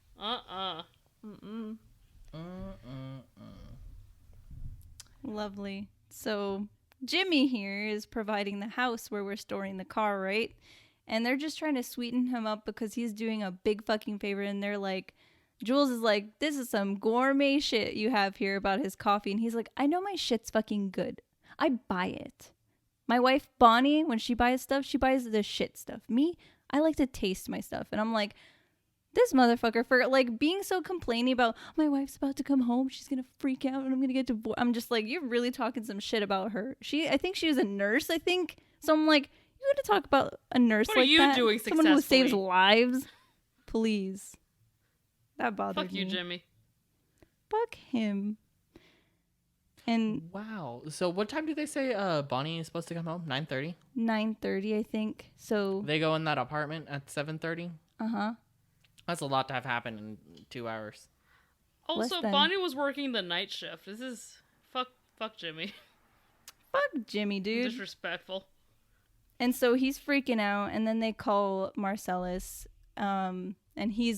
Lovely. So Jimmy here is providing the house where we're storing the car, right? And they're just trying to sweeten him up because he's doing a big fucking favor. And they're like, Jules is like, this is some gourmet shit you have here about his coffee. And he's like, I know my shit's fucking good. I buy it. My wife, Bonnie, when she buys stuff, she buys the shit stuff. Me, I like to taste my stuff. And I'm like, This motherfucker for like being so complaining about my wife's about to come home, she's gonna freak out and I'm gonna get divorced. I'm just like, you're really talking some shit about her. I think she was a nurse, I think. So I'm like, you gonna talk about a nurse What like are you that? doing Someone who saves successfully? lives? Please. That bothered Fuck me. you, Jimmy. Fuck him. And Wow. So what time do they say Bonnie is supposed to come home? 9:30? 9:30, I think. So They go in that apartment at 7:30? uh-huh. That's a lot to have happen in 2 hours. Also, Less than- Bonnie was working the night shift. This is fuck Jimmy. Fuck Jimmy, dude. Disrespectful. And so he's freaking out, and then they call Marcellus, and he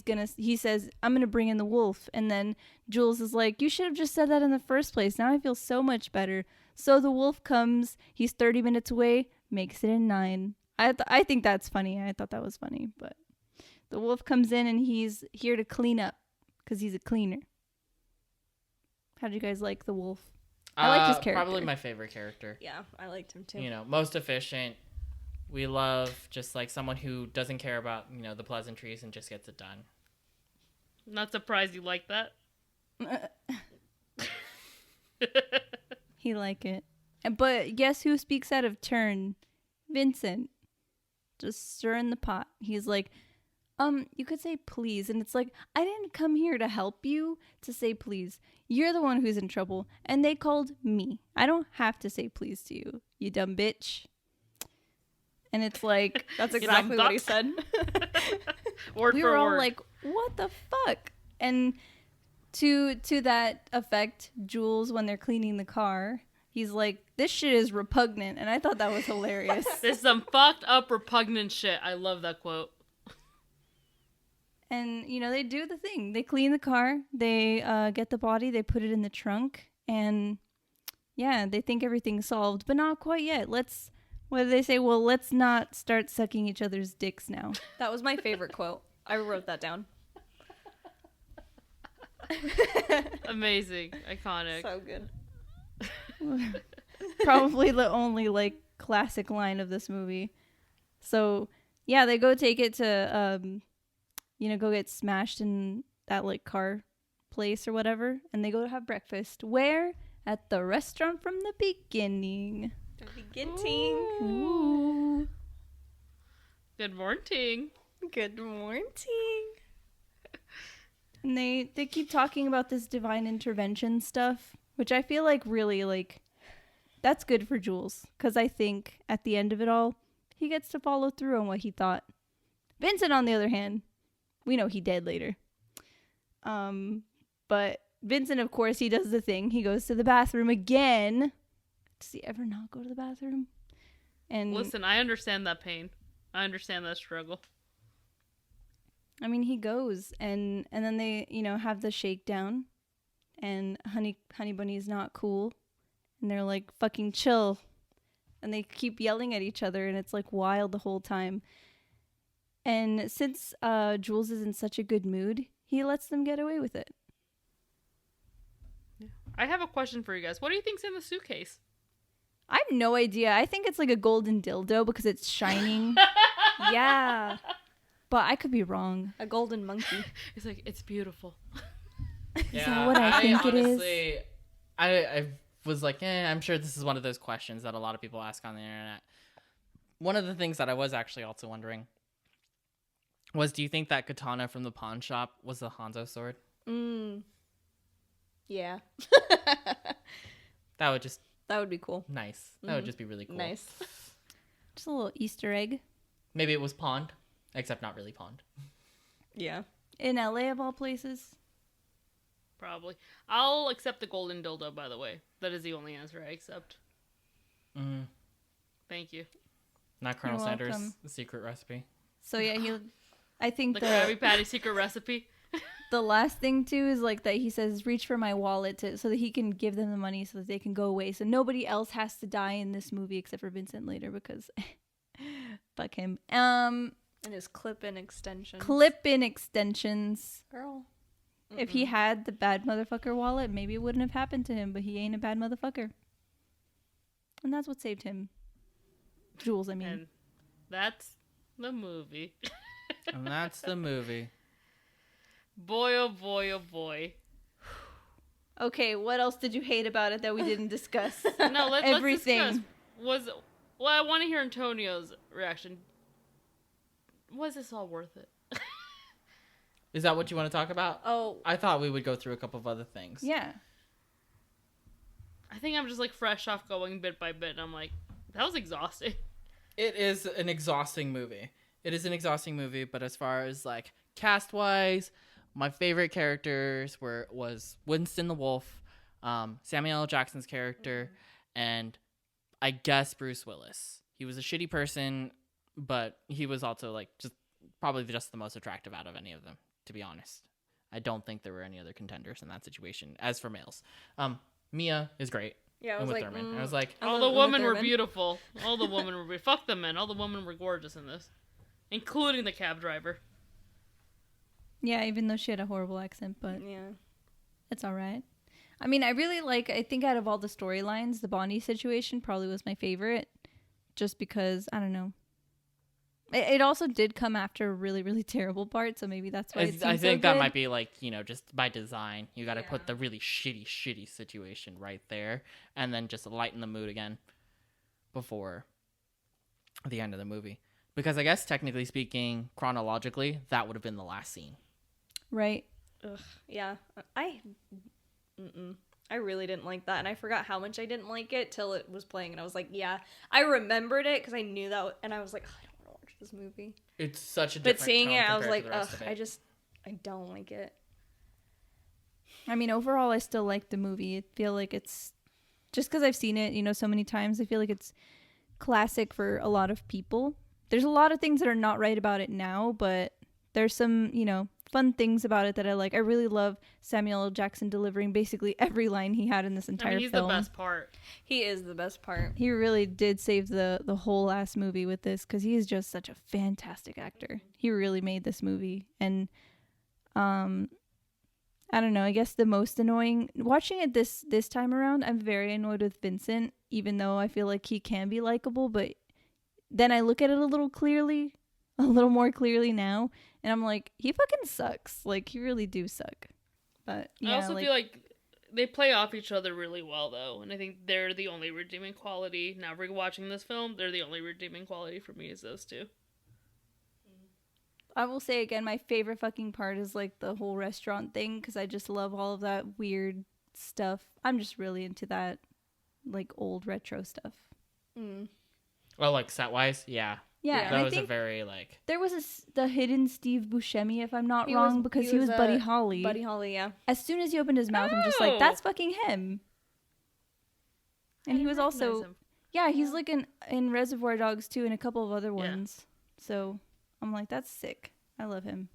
says, I'm gonna bring in the wolf. And then Jules is like, you should have just said that in the first place. Now I feel so much better. So the wolf comes, he's 30 minutes away, makes it in 9. I think that's funny. I thought that was funny, but the wolf comes in and he's here to clean up because he's a cleaner. How do you guys like the wolf? I like his character. Probably my favorite character. Yeah, I liked him too. You know, most efficient. We love just like someone who doesn't care about, you know, the pleasantries and just gets it done. Not surprised you like that. He like it. But guess who speaks out of turn? Vincent. Just stirring the pot. He's like, you could say please. And it's like, I didn't come here to help you to say please. You're the one who's in trouble. And they called me. I don't have to say please to you, you dumb bitch. And it's like, That's You exactly dumb what he duck. said. Word we for were all word. like, what the fuck? And to that effect, Jules, when they're cleaning the car, he's like, this shit is repugnant. And I thought that was hilarious. This is some fucked up repugnant shit. I love that quote. And, you know, they do the thing. They clean the car. They get the body. They put it in the trunk. And, yeah, they think everything's solved. But not quite yet. What do they say? Well, let's not start sucking each other's dicks now. That was my favorite quote. I wrote that down. Amazing. Iconic. So good. Probably the only, like, classic line of this movie. So, yeah, they go take it to, go get smashed in that, like, car place or whatever. And they go to have breakfast. Where? At the restaurant from the beginning. Beginning. Ooh. Good morning. Good morning. And they keep talking about this divine intervention stuff, which I feel like really, like, that's good for Jules. Because I think at the end of it all, he gets to follow through on what he thought. Vincent, on the other hand, we know he dead later. But Vincent, of course, he does the thing. He goes to the bathroom again. Does he ever not go to the bathroom? And Listen, I understand that pain. I understand that struggle. I mean, he goes, and then they, have the shakedown, and Honey Bunny is not cool, and they're like, fucking chill, and they keep yelling at each other, and it's like wild the whole time. And since Jules is in such a good mood, he lets them get away with it. I have a question for you guys. What do you think's in the suitcase? I have no idea. I think it's like a golden dildo because it's shining, Yeah. but I could be wrong. A golden monkey. It's like, it's beautiful. Is that what I think it is? honestly, I was like, I'm sure this is one of those questions that a lot of people ask on the internet. One of the things that I was actually also wondering was, do you think that katana from the pawn shop was the Hanzo sword? Yeah. That would just That would be cool. nice. That would just be really cool. Nice. Just a little Easter egg. Maybe it was pawned, except not really pawned. Yeah. In LA, of all places. Probably. I'll accept the golden dildo, by the way. That is the only answer I accept. Mm, Thank you. not Colonel You're Sanders' welcome. secret recipe. So yeah, I think The Krabby Patty secret recipe. the last thing too is like that he says reach for my wallet so that he can give them the money so that they can go away. So nobody else has to die in this movie except for Vincent later because fuck him. And his clip-in extension. Clip-in extensions. Girl. If he had the bad motherfucker wallet, maybe it wouldn't have happened to him, but he ain't a bad motherfucker. And that's what saved him. Jules, I mean. And that's the movie. And that's the movie. Boy, oh boy, oh boy. Okay, what else did you hate about it that we didn't discuss? No, let's Everything. discuss. Well, I want to hear Antonio's reaction. Was this all worth it? Is that what you want to talk about? Oh, I thought we would go through a couple of other things. Yeah. I think I'm just like fresh off going bit by bit, and I'm like, that was exhausting. It is an exhausting movie. But as far as like cast wise, my favorite characters was Winston the Wolf, Samuel L. Jackson's character, and I guess Bruce Willis. He was a shitty person, but he was also like probably just the most attractive out of any of them, to be honest. I don't think there were any other contenders in that situation. As for males, Mia is great. yeah. I And was with like, Thurman. I was like, I All love the Uma women were Thurman. beautiful. All the women were fuck the men. All the women were gorgeous in this, including the cab driver. Yeah, even though she had a horrible accent, but Yeah. it's all right. I mean, I think out of all the storylines, the Bonnie situation probably was my favorite. Just because, I don't know. It also did come after a really, really terrible part, so maybe that's why it I seems think so that good. might be like, just by design. You got to Yeah. put the really shitty situation right there and then just lighten the mood again before the end of the movie. Because I guess technically speaking, chronologically, that would have been the last scene. Right. Ugh. Yeah. I really didn't like that, and I forgot how much I didn't like it till it was playing, and I was like, yeah, I remembered it because I knew that, and I was like, oh, I don't want to watch this movie. It's such a But different seeing tone it, I was compared like, to the rest ugh, of it. I don't like it. I mean, overall, I still like the movie. I feel like it's just because I've seen it, so many times. I feel like it's classic for a lot of people. There's a lot of things that are not right about it now, but there's some, fun things about it that I like. I really love Samuel L. Jackson delivering basically every line he had in this entire I mean, he's film. the best part. He is the best part. He really did save the whole ass movie with this because he is just such a fantastic actor. He really made this movie. And I don't know, I guess the most annoying watching it this time around, I'm very annoyed with Vincent, even though I feel like he can be likable, but then I look at it a little more clearly now, and I'm like, he fucking sucks. Like, he really do suck. But yeah, I also feel like they play off each other really well, though, and I think they're the only redeeming quality. Now, rewatching this film, they're the only redeeming quality for me is those two. I will say again, my favorite fucking part is like the whole restaurant thing because I just love all of that weird stuff. I'm just really into that, like, old retro stuff. Well, like set wise, yeah. Yeah, Yeah. and That I was a think very like. there was the hidden Steve Buscemi, if I'm not He wrong, was- because he he was was, Buddy Holly. Buddy Holly, yeah. As soon as he opened his mouth, I'm just Oh! like, that's fucking him. And he was Recognize also, him. yeah, he's like in Reservoir Dogs too, and a couple of other Yeah. ones. So I'm like, that's sick. I love him.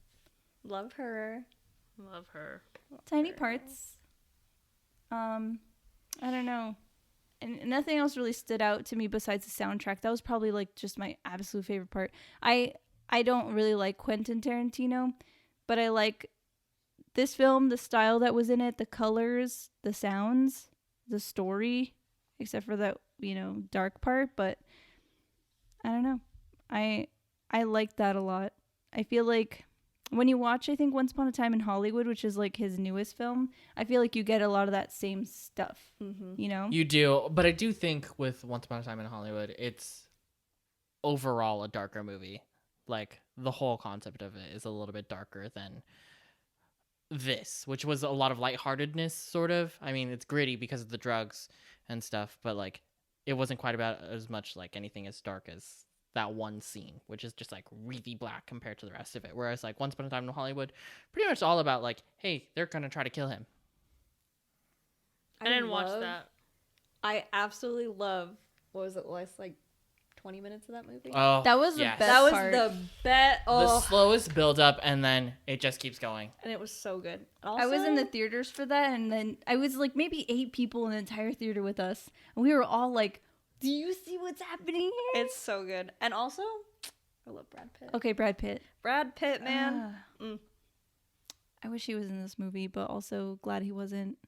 Love her. Love her. Tiny parts. I don't know. And nothing else really stood out to me besides the soundtrack. That was probably like just my absolute favorite part. I don't really like Quentin Tarantino, but I like this film, the style that was in it, the colors, the sounds, the story, except for that, dark part, but I don't know. I like that a lot. I feel like when you watch, I think, Once Upon a Time in Hollywood, which is like his newest film, I feel like you get a lot of that same stuff, You do, but I do think with Once Upon a Time in Hollywood, it's overall a darker movie. Like, the whole concept of it is a little bit darker than this, which was a lot of lightheartedness, sort of. I mean, it's gritty because of the drugs and stuff, but like, it wasn't quite about as much like anything as dark as that one scene, which is just like really black compared to the rest of it. Whereas like Once Upon a Time in Hollywood, pretty much all about like, hey, they're gonna try to kill him. I didn't watch that. I absolutely love, what was it, last like 20 minutes of that movie? Oh, That was the yes. best that was part. the bet. The Oh, slowest build up, and then it just keeps going. and it was so good. I was in the Also- theaters for that, and then I was like maybe 8 people in the entire theater with us, and we were all like, do you see what's happening here? It's so good. And also, I love Brad Pitt. Okay, Brad Pitt. Brad Pitt, man. I wish he was in this movie, but also glad he wasn't.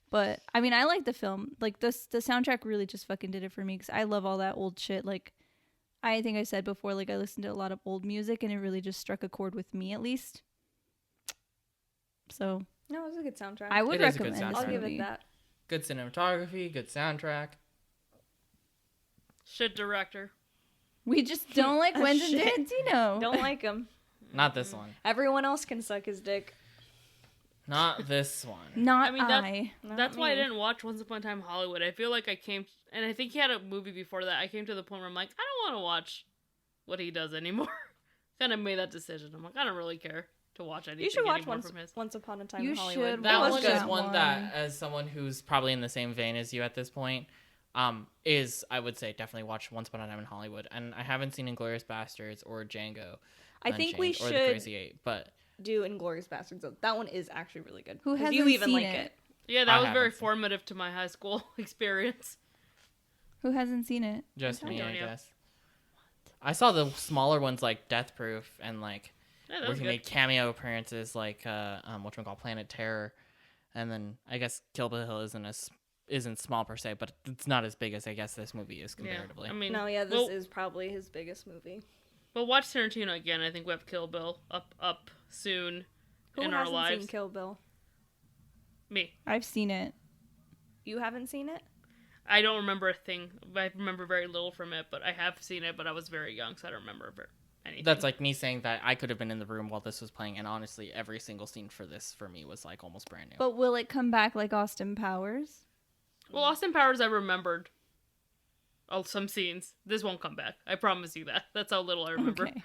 But I mean, I like the film. Like the soundtrack really just fucking did it for me because I love all that old shit. Like I think I said before, like I listened to a lot of old music, and it really just struck a chord with me, at least. So No, it was a good soundtrack. I would It is a good recommend this I'll give movie. it that. Good cinematography, good soundtrack. Shit director. We just don't like Quentin Shit. Tarantino. Don't like him. Not this one. Everyone else can suck his dick. Not this one. Not I mean, Not That's why I me. didn't watch Once Upon a Time in Hollywood. I feel like I came, and I think he had a movie before that. I came to the point where I'm like, I don't want to watch what he does anymore. Kind of made that decision. I'm like, I don't really care to watch anything. You should watch anymore Once, from his. Once Upon a Time You in Hollywood. should That watch one that is one one. that, as someone who's probably in the same vein as you at this point, is, I would say, definitely watch Once Upon a Time in Hollywood. And I haven't seen Inglourious Bastards or Django I think we Unchained or The should Crazy Eight, but do Inglourious Bastards. Though. That one is actually really good. Who 'Cause hasn't you even seen like it? it? Yeah, that I was very haven't seen- formative to my high school experience. Who hasn't seen it? just me, I Antonio. guess. I saw the smaller ones like Death Proof and like Yeah, that where was he good. made cameo appearances like whatchamacallit, Planet Terror, and then I guess Kill Bill isn't small per se, but it's not as big as I guess this movie is comparatively. Yeah, I mean, No, yeah, this well, is probably his biggest movie. We'll watch Tarantino again. I think we have Kill Bill up soon Who in our hasn't lives. seen Kill Bill? Me. I've seen it. You haven't seen it? I don't remember a thing. I remember very little from it, but I have seen it, but I was very young, so I don't remember anything. That's like me saying that I could have been in the room while this was playing, and honestly, every single scene for this for me was like almost brand new. But will it come back like Austin Powers? Well, Austin Powers, I remembered. Oh, some scenes. This won't come back. I promise you that. That's how little I remember. Okay.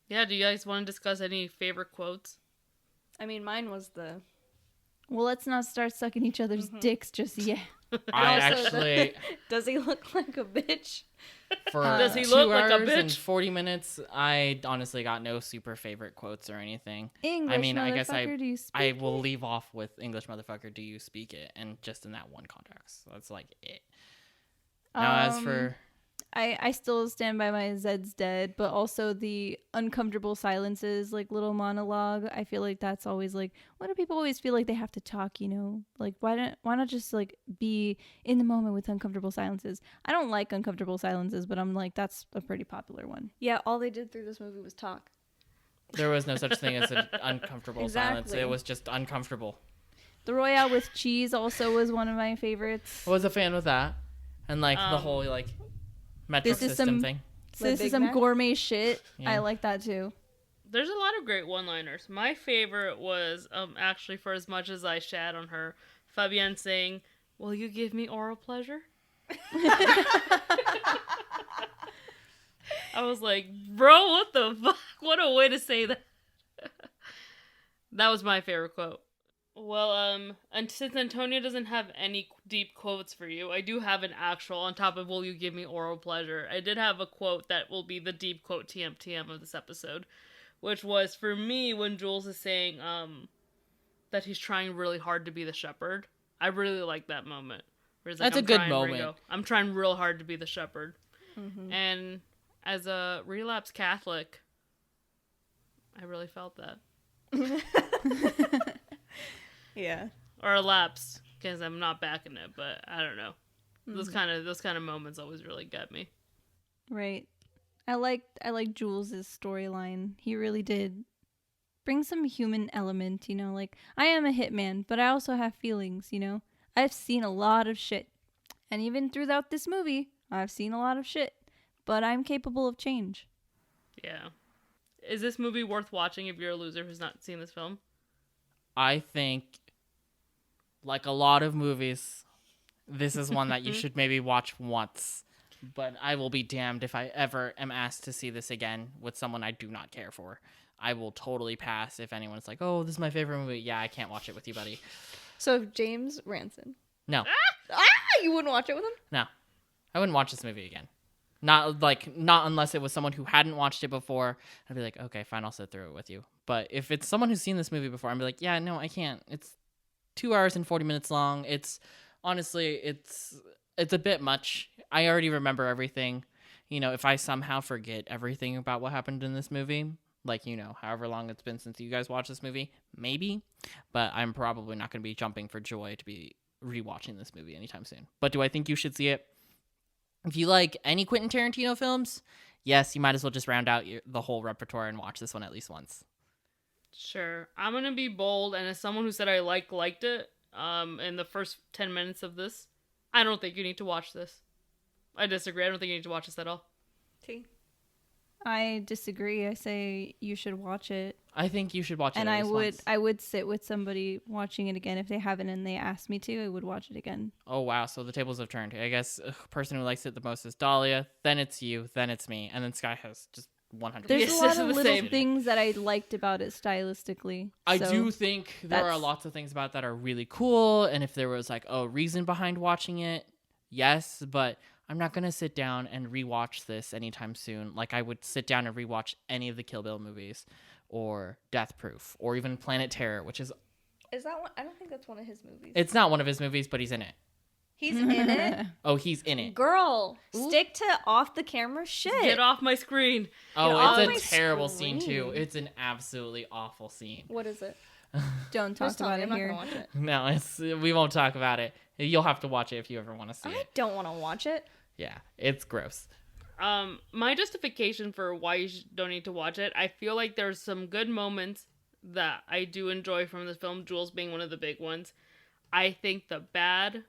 Yeah, do you guys want to discuss any favorite quotes? I mean, mine was the... Well, let's not start sucking each other's dicks just yet. I also actually, Does he look like a bitch? for Does he 2 look like a hours and bitch? 40 minutes, I honestly got no super favorite quotes or anything. English, mean, I guess motherfucker, do you speak I will it? leave off with English motherfucker, do you speak it? And just in that one context. That's like it. Now, as for... I still stand by my Zed's dead, but also the uncomfortable silences, like little monologue. I feel like that's always like, why do people always feel like they have to talk, you know? Like, why not just like be in the moment with uncomfortable silences? I don't like uncomfortable silences, but I'm like, that's a pretty popular one. Yeah, all they did through this movie was talk. There was no such thing as an uncomfortable silence. Exactly. It was just uncomfortable. The Royale with cheese also was one of my favorites. I was a fan with that. And like the whole like metric This is system some- thing. So this Big is some Mac? gourmet shit. Yeah. I like that too. There's a lot of great one-liners. My favorite was actually, for as much as I shat on her, Fabienne saying, "Will you give me oral pleasure?" I was like, bro, what the fuck? What a way to say that. That was my favorite quote. Well, and since Antonio doesn't have any deep quotes for you, I do have an actual, on top of "Will you give me oral pleasure?" I did have a quote that will be the deep quote TM of this episode, which was for me when Jules is saying that he's trying really hard to be the shepherd. I really like that moment. Where he's like, That's a "I'm good trying, moment. Ringo. I'm trying real hard to be the shepherd." And as a relapsed Catholic, I really felt that. Yeah. Or elapsed, because I'm not backing it, but I don't know. Those kind of moments always really get me. Right. I like Jules's storyline. He really did bring some human element, you know, like I am a hitman, but I also have feelings, you know. I've seen a lot of shit. And even throughout this movie, I've seen a lot of shit, but I'm capable of change. Yeah. Is this movie worth watching if you're a loser who's not seen this film? I think, like a lot of movies, this is one that you should maybe watch once. But I will be damned if I ever am asked to see this again with someone I do not care for. I will totally pass if anyone's like, "Oh, this is my favorite movie." Yeah, I can't watch it with you, buddy. So James Ranson. No, You wouldn't watch it with him? no, I wouldn't watch this movie again. Not unless it was someone who hadn't watched it before. I'd be like, okay, fine, I'll sit through it with you. But if it's someone who's seen this movie before, I'd be like, yeah, no, I can't. It's 2 hours and 40 minutes long. It's honestly, it's a bit much. I already remember everything. You know, if I somehow forget everything about what happened in this movie, like, you know, however long it's been since you guys watched this movie, maybe. But I'm probably not going to be jumping for joy to be rewatching this movie anytime soon. But do I think you should see it? If you like any Quentin Tarantino films, yes, you might as well just round out the whole repertoire and watch this one at least once. Sure. I'm gonna be bold, and as someone who said I liked it, in the first 10 minutes of this, I don't think you need to watch this. I disagree. I don't think you need to watch this at all. T. I disagree. I say you should watch it. I think you should watch it. And at least once. I would sit with somebody watching it again if they haven't and they asked me to. I would watch it again. Oh wow, so the tables have turned. I guess person who likes it the most is Dahlia, then it's you, then it's me, and then Sky has just 100%. There's Yes, a this lot is of the little same. things that I liked about it stylistically. I so do think there are that's- lots of things about that are really cool, and if there was like a reason behind watching it, yes, but I'm not gonna sit down and rewatch this anytime soon. Like I would sit down and rewatch any of the Kill Bill movies, or Death Proof, or even Planet Terror, which is Is that one? I don't think that's one of his movies. it's not one of his movies, but he's in it. He's in it. Oh, he's in it. Girl, stick to off the camera shit. Get off my screen. Oh, off my it's a terrible scene too. screen. It's an absolutely awful scene. What is it? Don't talk Just tell about me, it I'm not here. gonna watch it. No, we won't talk about it. You'll have to watch it if you ever want to see I it. don't want to watch it. Yeah, it's gross. My justification for why you don't need to watch it, I feel like there's some good moments that I do enjoy from this film, Jules being one of the big ones. I think the bad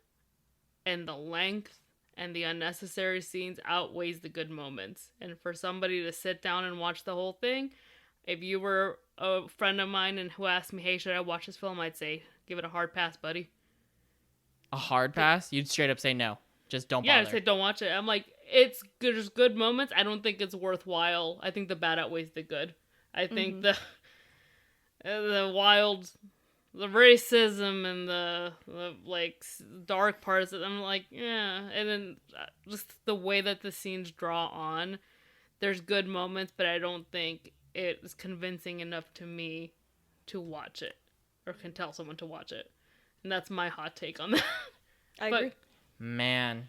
and the length and the unnecessary scenes outweighs the good moments. And for somebody to sit down and watch the whole thing, if you were a friend of mine and who asked me, hey, should I watch this film? I'd say, give it a hard pass, buddy. A hard pass? You'd straight up say no. Just don't Yeah, bother. I said don't watch it. I'm like, it's good, there's good moments. I don't think it's worthwhile. I think the bad outweighs the good. I think the wild, the racism and the like dark parts. I'm like, yeah. And then just the way that the scenes draw on, there's good moments, but I don't think it is convincing enough to me to watch it or can tell someone to watch it. And that's my hot take on that. I But- agree. Man.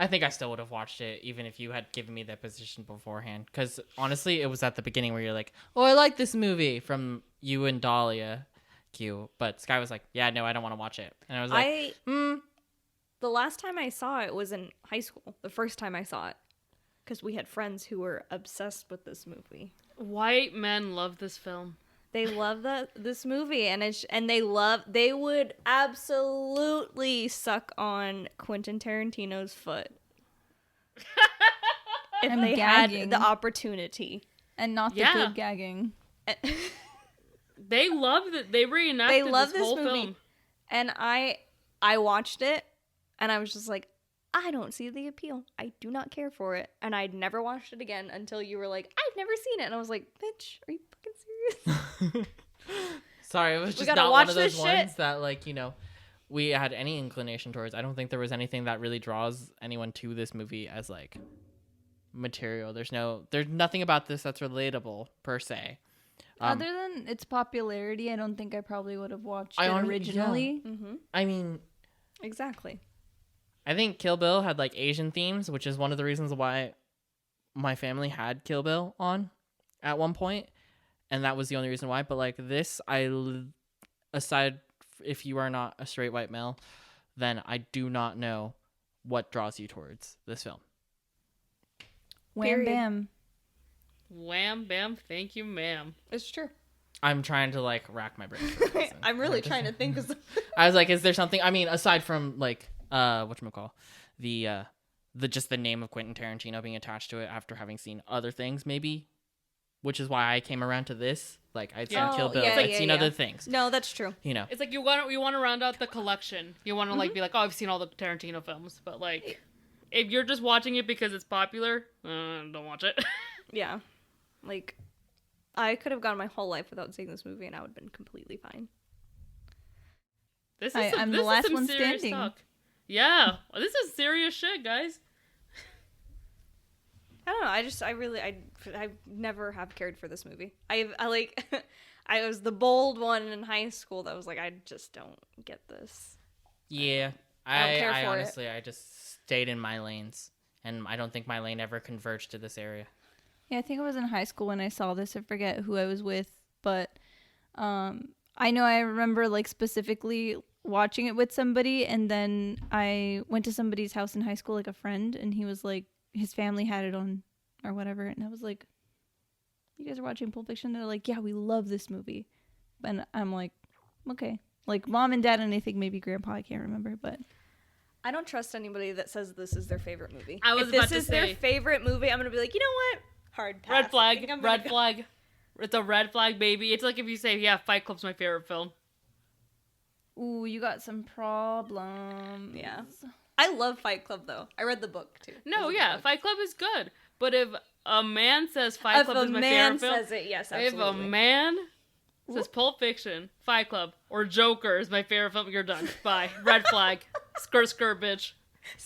I think I still would have watched it even if you had given me that position beforehand. Because honestly, it was at the beginning where you're like, oh, I like this movie from you and Dahlia. Q. But Sky was like, yeah, no, I don't want to watch it. And I was like, The last time I saw it was in high school. The first time I saw it. Because we had friends who were obsessed with this movie. White men love this film. They love this movie, and they would absolutely suck on Quentin Tarantino's foot if I'm they gagging. had the opportunity. And not the Yeah. good gagging. They love that they reenacted They love this this whole movie. film. And I watched it, and I was just like, I don't see the appeal. I do not care for it, and I'd never watched it again until you were like, I've never seen it, and I was like, bitch, are you fucking serious? sorry, it was just gotta not watch one of those this ones shit. that, like, you know, we had any inclination towards. I don't think there was anything that really draws anyone to this movie as, like, material. There's nothing about this that's relatable, per se. Other than its popularity, I don't think I probably would have watched I it honestly- originally. Mm-hmm. I mean, Exactly. I think Kill Bill had like Asian themes, which is one of the reasons why my family had Kill Bill on at one point, and that was the only reason why. But like this, aside if you are not a straight white male, then I do not know what draws you towards this film. Wham Period. bam. Wham, bam, thank you, ma'am. It's true. I'm trying to like rack my brain. For a reason. I'm really trying to think of I was like, is there something? I mean, aside from like whatchamacall, the just the name of Quentin Tarantino being attached to it after having seen other things, maybe, which is why I came around to this. Like I'd seen Yeah. Kill Oh, Bill, yeah, I'd yeah, seen yeah. other things. No, that's true. You know, It's like you want to round out the collection. You want to like be like, oh, I've seen all the Tarantino films, but like, if you're just watching it because it's popular, don't watch it. Yeah. Like, I could have gone my whole life without seeing this movie, and I would have been completely fine. This is I'm the this is last some one serious standing. talk. Yeah, this is serious shit, guys. I don't know. I never have cared for this movie. I like, I was the bold one in high school that was like, I just don't get this. yeah. I don't care I for it. honestly, I just stayed in my lanes, and I don't think my lane ever converged to this area. Yeah, I think I was in high school when I saw this. I forget who I was with, but I know I remember like specifically watching it with somebody, and then I went to somebody's house in high school, like a friend, and he was like, his family had it on or whatever, and I was like, you guys are watching Pulp Fiction? They're like, yeah, we love this movie. And I'm like, okay. Like, mom and dad and I think maybe grandpa, I can't remember, but... I don't trust anybody that says this is their favorite movie. I was if about this to is say- their favorite movie, I'm going to be like, you know what? Hard pass. Red I flag. think I'm gonna Red go- flag. It's a red flag, baby. It's like if you say, yeah, Fight Club's my favorite film. Ooh, you got some problems. Yeah. I love Fight Club, though. I read the book, too. No, There's a yeah, book. Fight Club is good. But if a man says Fight If Club a is my man favorite film, says it, yes, if absolutely. a man says Pulp Fiction, Fight Club, or Joker is my favorite film, you're done. Bye. Red flag. Skirt, bitch.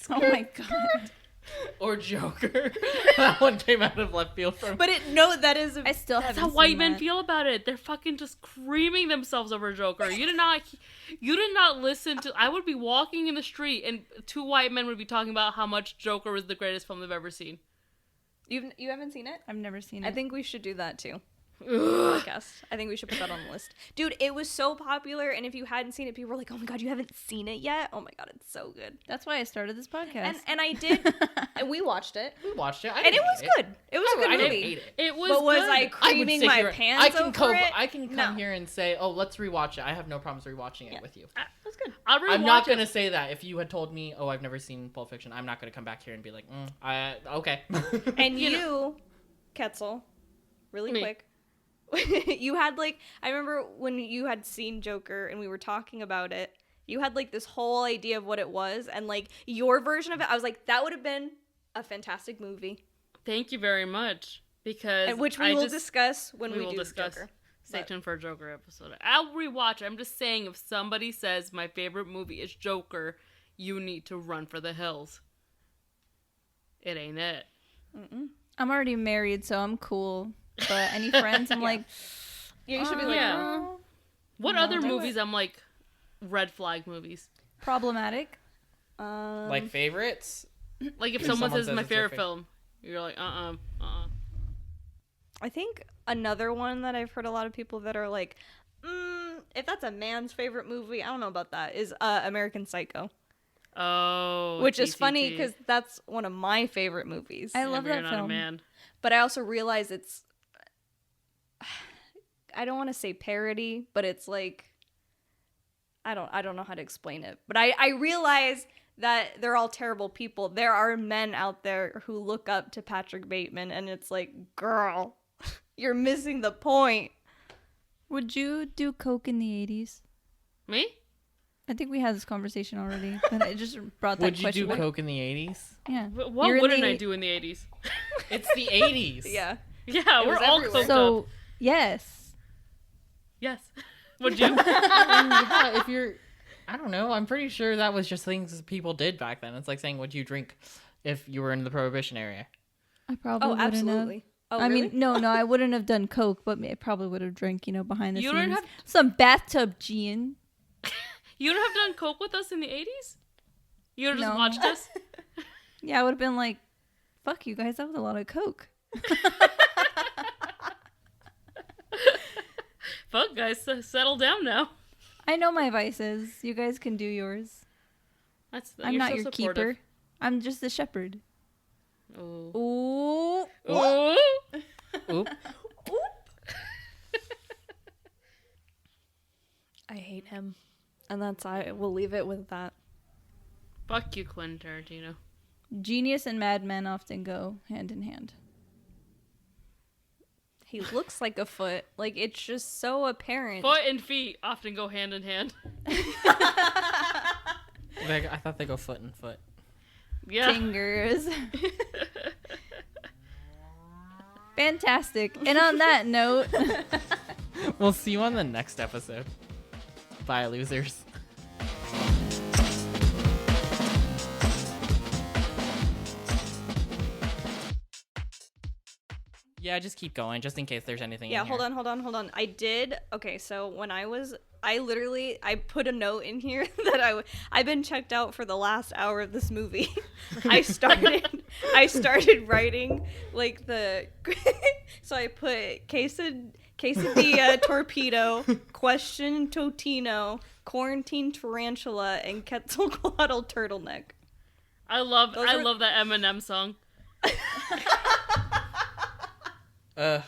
Oh my god. Or Joker. That one came out of left field for me. But that is... I still That's haven't how white seen men that. feel about it. They're fucking just creaming themselves over Joker. You did not listen to. I would be walking in the street and two white men would be talking about how much Joker was the greatest film they've ever seen. You haven't seen it? I've never seen it. I think we should do that, too. Ugh. Podcast. I think we should put that on the list. Dude, it was so popular, and if you hadn't seen it, people were like, oh my god, you haven't seen it yet? Oh my god, it's so good. That's why I started this podcast. And I did, and we watched it, We watched it. I and didn't it was hate good. It was a good I didn't movie. hate it. It was. But was good. I I would creaming sit my here- pants over it? I can come No. here and say, oh, let's rewatch it. I have no problems rewatching it with you. It was good. I'll rewatch I'm not it. gonna say that. If you had told me, oh, I've never seen Pulp Fiction, I'm not gonna come back here and be like, okay. And You you, Ketzel, really Me. quick, you had like, I remember when you had seen Joker and we were talking about it, you had like this whole idea of what it was, and like your version of it, I was like, that would have been a fantastic movie. Thank you very much. Because And which we will discuss when we will do discuss. Joker. Stay But- tuned for a Joker episode. I'll rewatch it. I'm just saying, if somebody says my favorite movie is Joker, you need to run for the hills. It ain't it. I'm already married, so I'm cool. But any friends, I'm like, Yeah, you should be like, yeah. "Oh." What No, other do movies? I'm like, red flag movies. problematic. Like favorites? Like if If someone someone says says my it's your favorite film, you're like, I think another one that I've heard a lot of people that are like, if that's a man's favorite movie, I don't know about that, is American Psycho. Oh. Which is funny TCT. because that's one of my favorite movies. I Yeah, love but you're that not a film. man. But I also realize it's, I don't want to say parody, but it's like, I don't know how to explain it. But I realize that they're all terrible people. There are men out there who look up to Patrick Bateman, and it's like, girl, you're missing the point. Would you do coke in the 80s? Me? I think we had this conversation already, but I just brought that Would you question. do coke in the 80s? Yeah. What You're in wouldn't the- I do in the 80s? It's the 80s. Yeah. Yeah, It we're was all everywhere. coked So, up. yes. Yes. Would you? Yeah, if you're, I don't know. I'm pretty sure that was just things people did back then. It's like saying, would you drink if you were in the Prohibition area? I probably Oh, wouldn't absolutely. have. Oh, I really? mean, no, I wouldn't have done coke, but I probably would have drank, behind the You scenes. don't have- Some bathtub gin. You would have done coke with us in the 80s? You would have just No. watched us? Yeah, I would have been like, fuck you guys, that was a lot of coke. Fuck, guys, settle down now. I know my vices. You guys can do yours. I'm You're not so your supportive. keeper. I'm just the shepherd. Ooh. Ooh. Ooh. Oop. I hate him. And we'll leave it with that. Fuck you, Quentin Tarantino. Genius and madman often go hand in hand. He looks like a foot. Like, it's just so apparent. Foot and feet often go hand in hand. I thought they go foot and foot. Yeah. Fingers. Fantastic. And on that note, We'll see you on the next episode. Bye, losers. Yeah, just keep going, just in case there's anything Yeah, in here. hold on. Okay, so when I put a note in here that I've been checked out for the last hour of this movie. I started writing like so I put quesadilla torpedo, question Totino, quarantine tarantula, and Quetzalcoatl turtleneck. I love Those are- that Eminem song. Ugh.